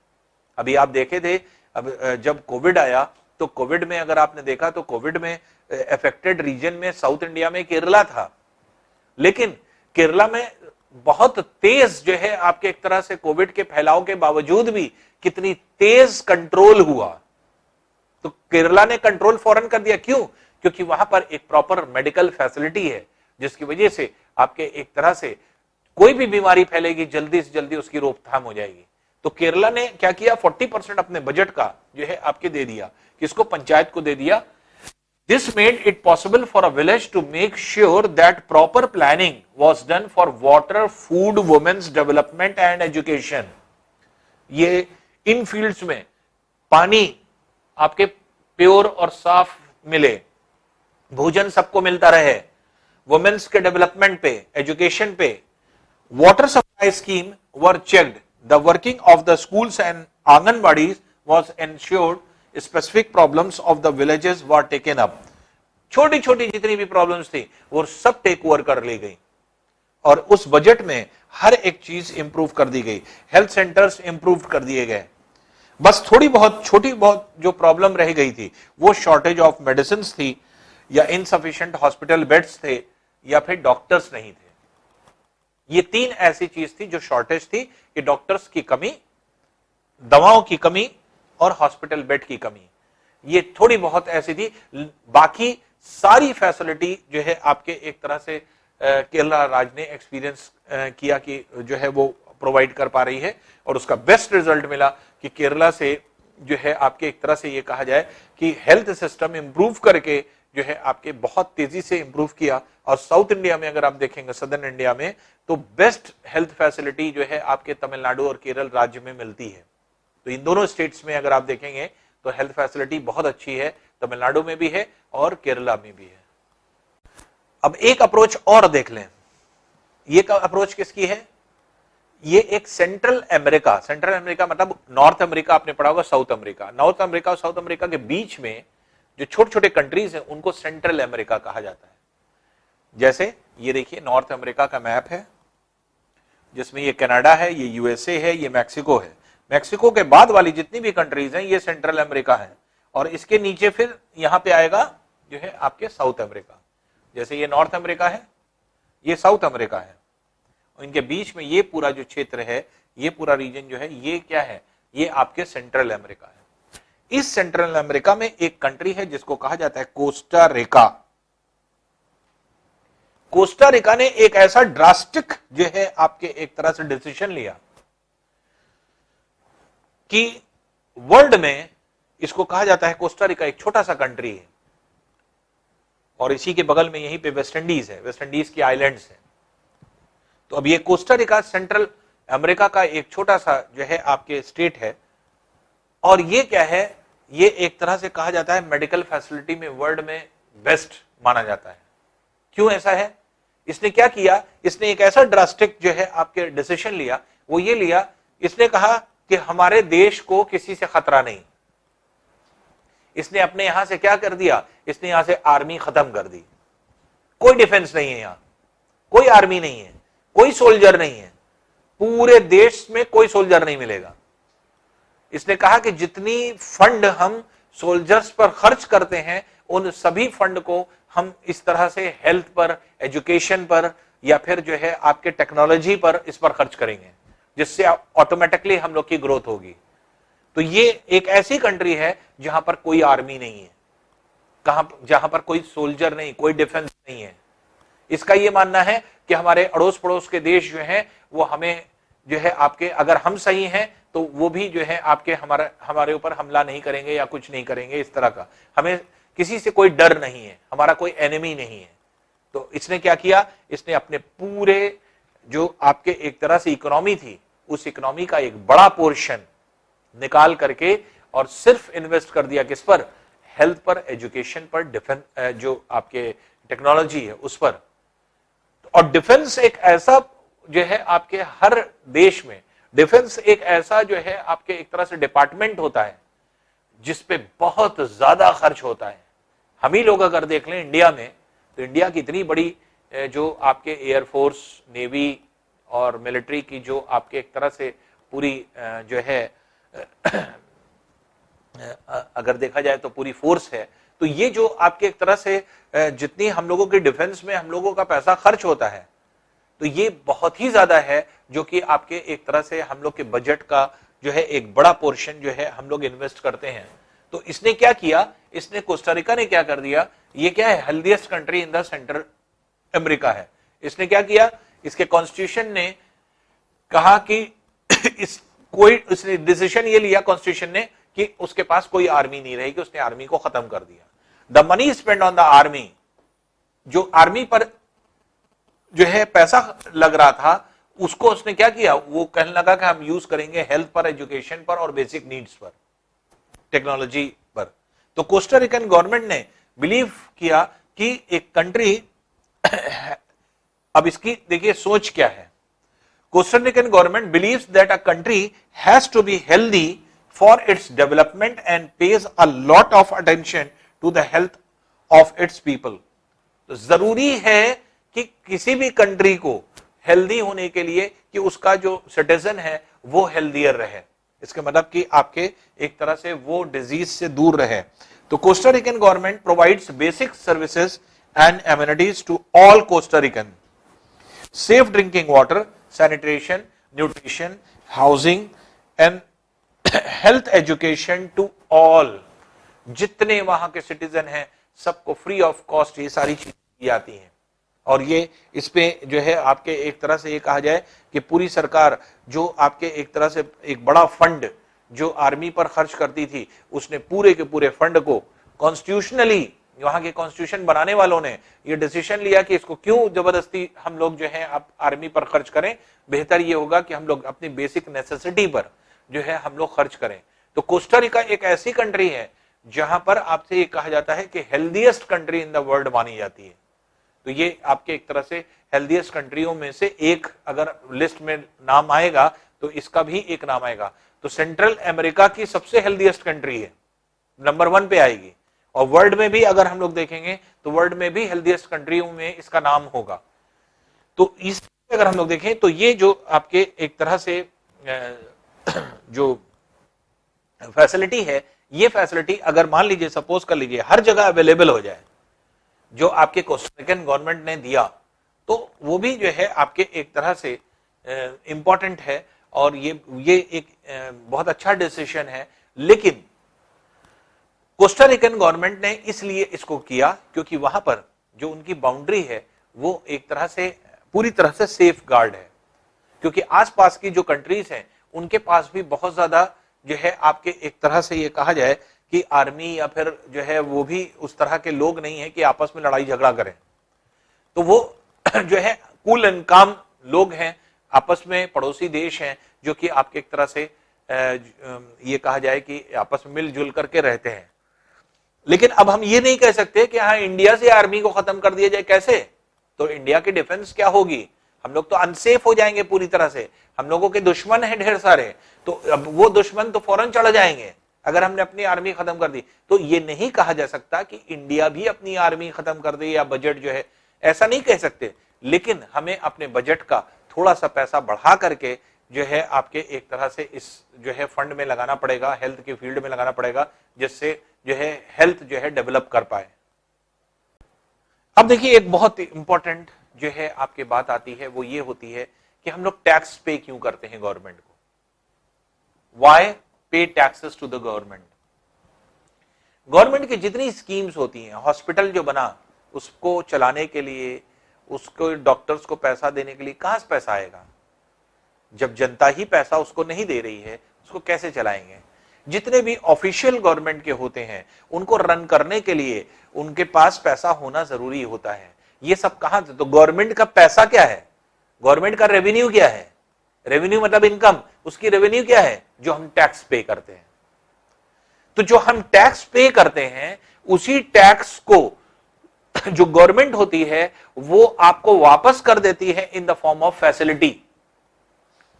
अभी आप देखे थे, अब जब कोविड आया तो कोविड में अगर आपने देखा तो कोविड में अफेक्टेड रीजन में साउथ इंडिया में केरला था, लेकिन केरला में बहुत तेज जो है आपके एक तरह से कोविड के फैलाव के बावजूद भी कितनी तेज कंट्रोल हुआ। तो केरला ने कंट्रोल फौरन कर दिया, क्यों? क्योंकि वहां पर एक प्रॉपर मेडिकल फैसिलिटी है जिसकी वजह से आपके एक तरह से कोई भी बीमारी फैलेगी जल्दी से जल्दी उसकी रोकथाम हो जाएगी। तो केरला ने क्या किया, 40% अपने बजट का जो है आपके दे दिया, किसको? पंचायत को दे दिया। This made it possible for a village to make sure that proper planning was done for water, food, women's development and education. ये इन फील्ड्स में पानी आपके प्योर और साफ मिले, भोजन सबको मिलता रहे, वुमेन्स के डेवलपमेंट पे, एजुकेशन पे, water supply scheme were checked, the working of the schools and anganwadis was ensured, specific problems of the villages were taken up. छोटी छोटी जितनी भी प्रॉब्लम्स थी वो सब टेक ओवर कर ली गई और उस बजट में हर एक चीज इंप्रूव कर दी गई, हेल्थ सेंटर्स इंप्रूव कर दिए गए। बस थोड़ी बहुत छोटी बहुत जो प्रॉब्लम रह गई थी वो शॉर्टेज ऑफ मेडिसिन थी, या इनसफिशिएंट हॉस्पिटल बेड्स थे, या फिर डॉक्टर्स नहीं थे। ये तीन ऐसी चीज थी जो शॉर्टेज थी कि डॉक्टर्स की कमी, दवाओं की कमी और हॉस्पिटल बेड की कमी, ये थोड़ी बहुत ऐसी थी। बाकी सारी फैसिलिटी जो है आपके एक तरह से केरला राज्य ने एक्सपीरियंस किया कि जो है वो प्रोवाइड कर पा रही है, और उसका बेस्ट रिजल्ट मिला कि केरला से जो है आपके एक तरह से ये कहा जाए कि हेल्थ सिस्टम इंप्रूव करके जो है आपके बहुत तेजी से इंप्रूव किया। और साउथ इंडिया में अगर आप देखेंगे, सदर्न इंडिया में, तो बेस्ट हेल्थ फैसिलिटी जो है आपके तमिलनाडु और केरल राज्य में मिलती है। तो इन दोनों स्टेट्स में अगर आप देखेंगे तो हेल्थ फैसिलिटी बहुत अच्छी है, तमिलनाडु में भी है और केरला में भी है। अब एक अप्रोच और देख लें, ये अप्रोच किसकी है? ये एक सेंट्रल अमेरिका मतलब नॉर्थ अमेरिका, आपने पढ़ा होगा साउथ अमेरिका, नॉर्थ अमेरिका और साउथ अमेरिका के बीच में जो छोटे छोटे कंट्रीज हैं उनको सेंट्रल अमेरिका कहा जाता है। जैसे ये देखिए नॉर्थ अमेरिका का मैप है जिसमें ये कनाडा है, ये यूएसए है, ये मैक्सिको है। मैक्सिको के बाद वाली जितनी भी कंट्रीज हैं ये सेंट्रल अमेरिका है, और इसके नीचे फिर यहां पे आएगा जो है आपके साउथ अमेरिका। जैसे ये नॉर्थ अमेरिका है, ये साउथ अमेरिका है, और इनके बीच में ये पूरा जो क्षेत्र है, ये पूरा रीजन जो है, ये क्या है? ये आपके सेंट्रल अमेरिका है। इस सेंट्रल अमेरिका में एक कंट्री है जिसको कहा जाता है कोस्टा रिका। कोस्टा रिका ने एक ऐसा ड्रास्टिक जो है आपके एक तरह से डिसीजन लिया कि वर्ल्ड में इसको कहा जाता है, कोस्टा रिका एक छोटा सा कंट्री है और इसी के बगल में यहीं पे वेस्ट इंडीज है, वेस्ट इंडीज की आइलैंड्स है। तो अब ये कोस्टा रिका सेंट्रल अमेरिका का एक छोटा सा जो है आपके स्टेट है, और ये क्या है? ये एक तरह से कहा जाता है मेडिकल फैसिलिटी में वर्ल्ड में बेस्ट माना जाता है। क्यों ऐसा है? इसने क्या किया? इसने एक ऐसा ड्रास्टिक जो है आपके डिसीजन लिया, वो ये लिया, इसने कहा कि हमारे देश को किसी से खतरा नहीं। इसने अपने यहां से क्या कर दिया? इसने यहां से आर्मी खत्म कर दी। कोई डिफेंस नहीं है, यहां कोई आर्मी नहीं है, कोई सोल्जर नहीं है, पूरे देश में कोई सोल्जर नहीं मिलेगा। इसने कहा कि जितनी फंड हम सोल्जर्स पर खर्च करते हैं उन सभी फंड को हम इस तरह से हेल्थ पर, एजुकेशन पर, या फिर जो है आपके टेक्नोलॉजी पर, इस पर खर्च करेंगे, जिससे ऑटोमेटिकली हम लोग की ग्रोथ होगी। तो ये एक ऐसी कंट्री है जहां पर कोई आर्मी नहीं है, जहां पर कोई सोल्जर नहीं, कोई डिफेंस नहीं है। इसका ये मानना है कि हमारे अड़ोस पड़ोस के देश जो हैं वो हमें जो है आपके, अगर हम सही हैं तो वो भी जो है आपके हमारे ऊपर हमला नहीं करेंगे या कुछ नहीं करेंगे, इस तरह का। हमें किसी से कोई डर नहीं है, हमारा कोई एनिमी नहीं है। तो इसने क्या किया, इसने अपने पूरे जो आपके एक तरह से इकोनॉमी थी, उस इकोनॉमी का एक बड़ा पोर्शन निकाल करके और सिर्फ इन्वेस्ट कर दिया किस पर, हेल्थ पर, एजुकेशन पर, डिफेंस जो आपके टेक्नोलॉजी है उस पर। और डिफेंस एक ऐसा जो है आपके हर देश में, डिफेंस एक ऐसा जो है आपके एक तरह से डिपार्टमेंट होता है जिसपे बहुत ज्यादा खर्च होता है। हम ही लोग अगर देख लें इंडिया में, तो इंडिया की इतनी बड़ी जो आपके एयरफोर्स, नेवी और मिलिट्री की जो आपके एक तरह से पूरी जो है अगर देखा जाए तो पूरी फोर्स है, तो ये जो आपके एक तरह से जितनी हम लोगों के डिफेंस में हम लोगों का पैसा खर्च होता है, तो ये बहुत ही ज्यादा है, जो कि आपके एक तरह से हम लोग के बजट का जो है एक बड़ा पोर्शन जो है हम लोग इन्वेस्ट करते हैं। तो इसने क्या किया, इसने कोस्टारिका ने क्या कर दिया, ये क्या है, healthiest country in the central America है। इसने क्या किया, इसके कॉन्स्टिट्यूशन ने कहा कि इसने डिसीजन ये लिया कॉन्स्टिट्यूशन ने कि उसके पास कोई आर्मी नहीं रहेगी, उसने आर्मी को खत्म कर दिया। The money spend on the army, जो आर्मी पर जो है पैसा लग रहा था, उसको उसने क्या किया, वो कहने लगा कि हम यूज करेंगे हेल्थ पर, एजुकेशन पर और बेसिक नीड्स पर, टेक्नोलॉजी पर। तो कोस्टा रिकन गवर्नमेंट ने बिलीव किया कि एक कंट्री अब इसकी देखिए सोच क्या है, Costa Rican government believes that a country has to be healthy for its development and pays a lot of attention to the health of its people. तो जरूरी है कि किसी भी कंट्री को हेल्दी होने के लिए कि उसका जो सिटीजन है वो हेल्दियर रहे, इसके मतलब कि आपके एक तरह से वो डिजीज से दूर रहे। तो Costa Rican government provides basic services and amenities to all Costa Rican, safe drinking water, sanitation, nutrition, housing and health education to all। जितने वहां के सिटीजन हैं सबको फ्री ऑफ कॉस्ट ये सारी चीजें दी जाती हैं। और ये इस पे जो है आपके एक तरह से ये कहा जाए कि पूरी सरकार जो आपके एक तरह से एक बड़ा फंड जो आर्मी पर खर्च करती थी, उसने पूरे के पूरे फंड को कॉन्स्टिट्यूशनली, वहां के कॉन्स्टिट्यूशन बनाने वालों ने ये डिसीजन लिया कि इसको क्यों जबरदस्ती हम लोग जो है आप आर्मी पर खर्च करें, बेहतर ये होगा कि हम लोग अपनी बेसिक नेसेसिटी पर जो है हम लोग खर्च करें। तो कोस्टा रिका एक ऐसी कंट्री है जहां पर आपसे ये कहा जाता है कि healthiest country in the world मानी जाती है। तो ये आपके एक तरह से हेल्दीएस्ट कंट्रियों में से एक अगर लिस्ट में नाम आएगा तो इसका भी एक नाम आएगा। तो सेंट्रल अमेरिका की सबसे हेल्दीएस्ट कंट्री है, नंबर 1 पे आएगी। और वर्ल्ड में भी अगर हम लोग देखेंगे तो वर्ल्ड में भी हेल्दीएस्ट कंट्रियों में इसका नाम होगा। तो इस अगर हम लोग देखें तो ये जो आपके एक तरह से जो फैसिलिटी है, ये फैसिलिटी अगर मान लीजिए सपोज कर लीजिए हर जगह अवेलेबल हो जाए जो आपके कोस्टा रिकन गवर्नमेंट ने दिया, तो वो भी जो है आपके एक तरह से इंपॉर्टेंट है और ये एक बहुत अच्छा डिसीजन है। लेकिन कोस्टा रिकन गवर्नमेंट ने इसलिए इसको किया क्योंकि वहां पर जो उनकी बाउंड्री है वो एक तरह से पूरी तरह से सेफ गार्ड है, क्योंकि आसपास की जो कंट्रीज हैं उनके पास भी बहुत ज्यादा जो है आपके एक तरह से ये कहा जाए कि आर्मी या फिर जो है वो भी उस तरह के लोग नहीं है कि आपस में लड़ाई झगड़ा करें। तो वो जो है कूल एंड काम लोग हैं, आपस में पड़ोसी देश हैं जो कि आपके एक तरह से ये कहा जाए कि आपस में मिलजुल करके रहते हैं। लेकिन अब हम ये नहीं कह सकते कि हाँ इंडिया से आर्मी को खत्म कर दिया जाए, कैसे? तो इंडिया की डिफेंस क्या होगी, हम लोग तो अनसेफ हो जाएंगे पूरी तरह से, हम लोगों के दुश्मन हैं ढेर सारे, तो अब वो दुश्मन तो फौरन चढ़ जाएंगे अगर हमने अपनी आर्मी खत्म कर दी। तो ये नहीं कहा जा सकता कि इंडिया भी अपनी आर्मी खत्म कर दे या बजट जो है, ऐसा नहीं कह सकते। लेकिन हमें अपने बजट का थोड़ा सा पैसा बढ़ा करके जो है आपके एक तरह से इस जो है फंड में लगाना पड़ेगा, हेल्थ के फील्ड में लगाना पड़ेगा, जिससे जो है हेल्थ जो है डेवलप कर पाए। अब देखिए एक बहुत इंपॉर्टेंट जो है आपके बात आती है, वो ये होती है कि हम लोग टैक्स पे क्यों करते हैं गवर्नमेंट को। Why pay taxes to the government. Government की जितनी स्कीम्स होती हैं, हॉस्पिटल जो बना उसको चलाने के लिए, उसको डॉक्टर्स को पैसा देने के लिए कहां से पैसा आएगा? जब जनता ही पैसा उसको नहीं दे रही है, उसको कैसे चलाएंगे? जितने भी ऑफिशियल गवर्नमेंट के होते हैं उनको रन करने के लिए उनके पास पैसा होना जरूरी होता है। ये सब कहां से? तो गवर्नमेंट का पैसा क्या है? गवर्नमेंट का रेवेन्यू क्या है? रेवेन्यू मतलब इनकम, उसकी रेवेन्यू क्या है? जो हम टैक्स पे करते हैं। तो जो हम टैक्स पे करते हैं उसी टैक्स को जो गवर्नमेंट होती है वो आपको वापस कर देती है in the form of facility.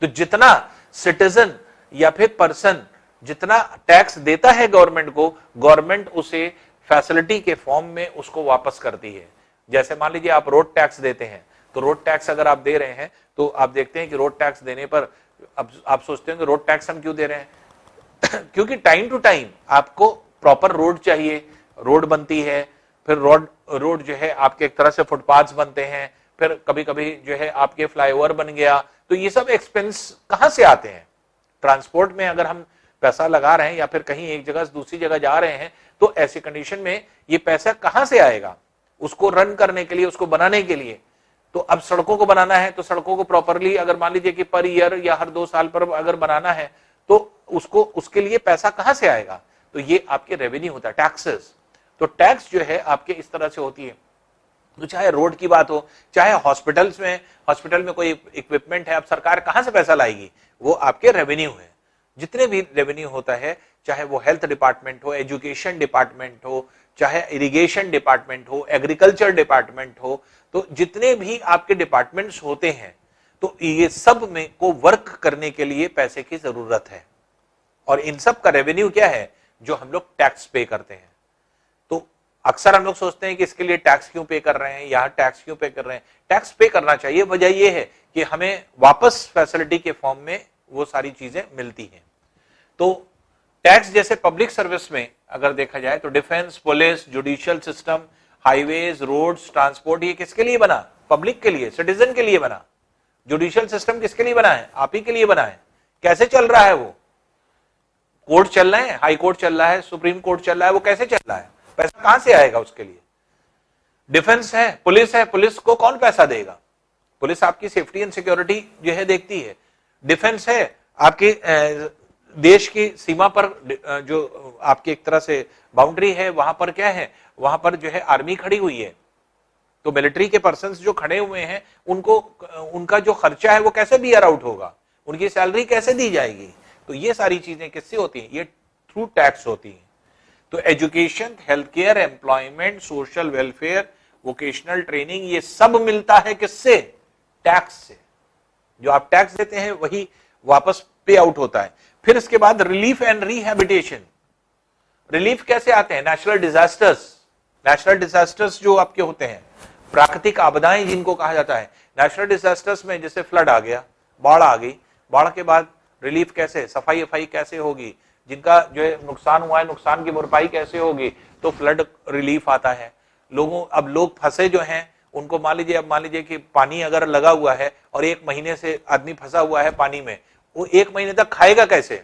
तो जितना सिटीजन या फिर पर्सन जितना टैक्स देता है गवर्नमेंट को, गवर्नमेंट उसे फैसिलिटी के फॉर्म में उसको वापस करती है। जैसे मान लीजिए आप रोड टैक्स देते हैं, तो रोड टैक्स अगर आप दे रहे हैं तो आप देखते हैं कि रोड टैक्स देने पर अब आप सोचते हैं कि रोड टैक्स हम क्यों दे रहे हैं क्योंकि टाइम टू टाइम आपको प्रॉपर रोड चाहिए, रोड बनती है, फिर रोड जो है आपके एक तरह से फुटपाथ बनते हैं, फिर कभी कभी जो है आपके फ्लाईओवर बन गया। तो ये सब एक्सपेंस कहां से आते हैं? ट्रांसपोर्ट में अगर हम पैसा लगा रहे हैं या फिर कहीं एक जगह से दूसरी जगह जा रहे हैं, तो ऐसी कंडीशन में ये पैसा कहां से आएगा? उसको रन करने के लिए, उसको बनाने के लिए। तो अब सड़कों को बनाना है तो सड़कों को प्रॉपरली अगर मान लीजिए कि पर ईयर या हर 2 साल पर अगर बनाना है तो उसको उसके लिए पैसा कहां से आएगा? तो ये आपके रेवेन्यू होता है, टैक्सेस। तो टैक्स जो है आपके इस तरह से होती है। तो चाहे रोड की बात हो, चाहे हॉस्पिटल में कोई इक्विपमेंट है, अब सरकार कहां से पैसा लाएगी? वो आपके रेवेन्यू है। जितने भी रेवेन्यू होता है, चाहे वो हेल्थ डिपार्टमेंट हो, एजुकेशन डिपार्टमेंट हो, चाहे इरिगेशन डिपार्टमेंट हो, एग्रीकल्चर डिपार्टमेंट हो, तो जितने भी आपके डिपार्टमेंट्स होते हैं, तो ये सब में को वर्क करने के लिए पैसे की जरूरत है। और इन सब का रेवेन्यू क्या है? जो हम लोग टैक्स पे करते हैं। तो अक्सर हम लोग सोचते हैं कि इसके लिए टैक्स क्यों पे कर रहे हैं, यहाँ टैक्स क्यों पे कर रहे हैं? टैक्स पे करना चाहिए। वजह यह है कि हमें वापस फैसिलिटी के फॉर्म में वो सारी चीजें मिलती हैं। तो टैक्स जैसे पब्लिक सर्विस में अगर देखा जाए तो defence, police, judicial system, highways, roads, transport, ये किसके लिए बना? पब्लिक के लिए, सिटीजन के लिए बना। जुडिशियल सिस्टम किसके लिए बना है? आप ही के लिए बना है। कैसे चल रहा है वो? कोर्ट चल रहे हैं, हाई कोर्ट चल रहा है, सुप्रीम कोर्ट चल रहा है, वो कैसे चल रहा है? पैसा कहां से आएगा उसके लिए? डिफेंस है, पुलिस को कौन पैसा देगा? पुलिस आपकी सेफ्टी एंड सिक्योरिटी जो है देखती है। डिफेंस है, आपकी देश की सीमा पर जो आपकी एक तरह से बाउंड्री है, वहां पर क्या है? वहां पर जो है आर्मी खड़ी हुई है। तो मिलिट्री के पर्संस जो खड़े हुए हैं उनको उनका जो खर्चा है वो कैसे बियर आउट होगा? उनकी सैलरी कैसे दी जाएगी? तो ये सारी चीजें किससे होती हैं? ये थ्रू टैक्स होती हैं। तो education, health care, employment, social welfare, vocational training, ये सब मिलता है किससे? टैक्स से। जो आप टैक्स देते हैं वही वापस पे आउट होता है। फिर इसके बाद रिलीफ एंड रिहैबिलिटेशन। रिलीफ कैसे आते हैं? नेचुरल डिजास्टर्स जो आपके होते हैं, प्राकृतिक आपदाएं जिनको कहा जाता है। नेचुरल डिजास्टर्स में जैसे फ्लड आ गया, बाढ़ आ गई, बाढ़ के बाद रिलीफ कैसे, सफाई कैसे होगी? जिनका जो है नुकसान हुआ है, नुकसान की भरपाई कैसे होगी? तो फ्लड रिलीफ आता है। अब लोग फंसे जो हैं उनको मान लीजिए कि पानी अगर लगा हुआ है और 1 महीने से आदमी फंसा हुआ है पानी में, वो 1 महीने तक खाएगा कैसे?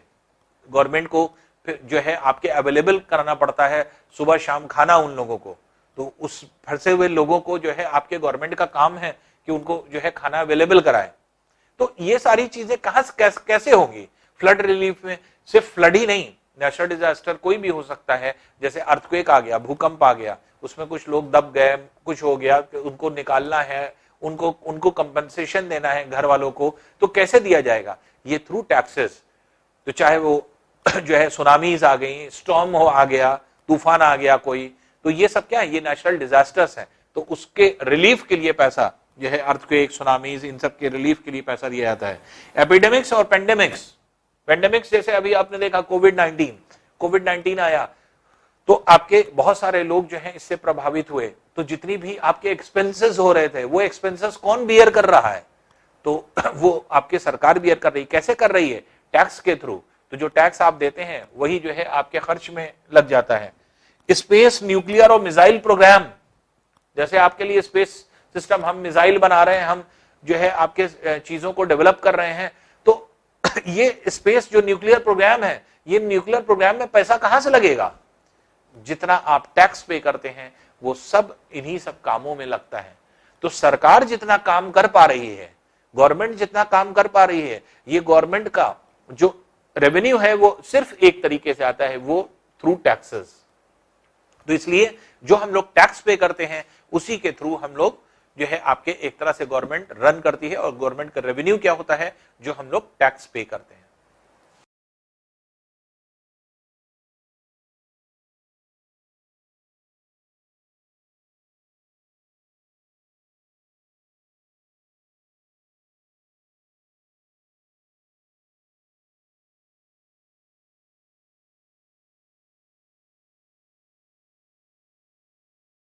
गवर्नमेंट को फिर जो है आपके अवेलेबल कराना पड़ता है सुबह शाम खाना उन लोगों को। तो उस फंसे हुए लोगों को जो है आपके गवर्नमेंट का काम है कि उनको जो है खाना अवेलेबल कराए। तो ये सारी चीजें कहां कैसे होंगी? फ्लड रिलीफ में सिर्फ फ्लड ही नहीं, नेचुरल डिजास्टर कोई भी हो सकता है। जैसे अर्थक्वेक आ गया, भूकंप आ गया, उसमें कुछ लोग दब गए, कुछ हो गया, उनको निकालना है, उनको कंपनसेशन देना है घर वालों को, तो कैसे दिया जाएगा? ये थ्रू टैक्सेस। तो चाहे वो जो है सुनामीज आ गई, स्टॉर्म आ गया, तूफान आ गया कोई, तो ये सब क्या है? ये नेचुरल डिजास्टर्स है। तो उसके रिलीफ के लिए पैसा जो है, अर्थक्वेक, सुनामीज, इन सब के रिलीफ के लिए पैसा दिया जाता है। एपिडेमिक्स और पेंडेमिक्स जैसे अभी आपने देखा कोविड-19 आया, तो आपके बहुत सारे लोग जो हैं इससे प्रभावित हुए। तो जितनी भी आपके एक्सपेंसेस हो रहे थे, वो एक्सपेंसेस कौन बियर कर रहा है? तो वो आपके सरकार बियर कर रही है। कैसे कर रही है? टैक्स के थ्रू। तो जो टैक्स आप देते हैं वही जो है आपके खर्च में लग जाता है। स्पेस, न्यूक्लियर और मिसाइल प्रोग्राम, जैसे आपके लिए स्पेस सिस्टम, हम मिसाइल बना रहे हैं, हम जो है आपके चीजों को डेवलप कर रहे हैं। तो ये स्पेस जो न्यूक्लियर प्रोग्राम है, ये न्यूक्लियर प्रोग्राम में पैसा कहां से लगेगा? जितना आप टैक्स पे करते हैं वो सब इन्हीं सब कामों में लगता है। तो सरकार जितना काम कर पा रही है, गवर्नमेंट जितना काम कर पा रही है, ये गवर्नमेंट का जो रेवेन्यू है वो सिर्फ एक तरीके से आता है, वो थ्रू टैक्सेस। तो इसलिए जो हम लोग टैक्स पे करते हैं उसी के थ्रू हम लोग जो है आपके एक तरह से गवर्नमेंट रन करती है, और गवर्नमेंट का रेवेन्यू क्या होता है, जो हम लोग टैक्स पे करते हैं।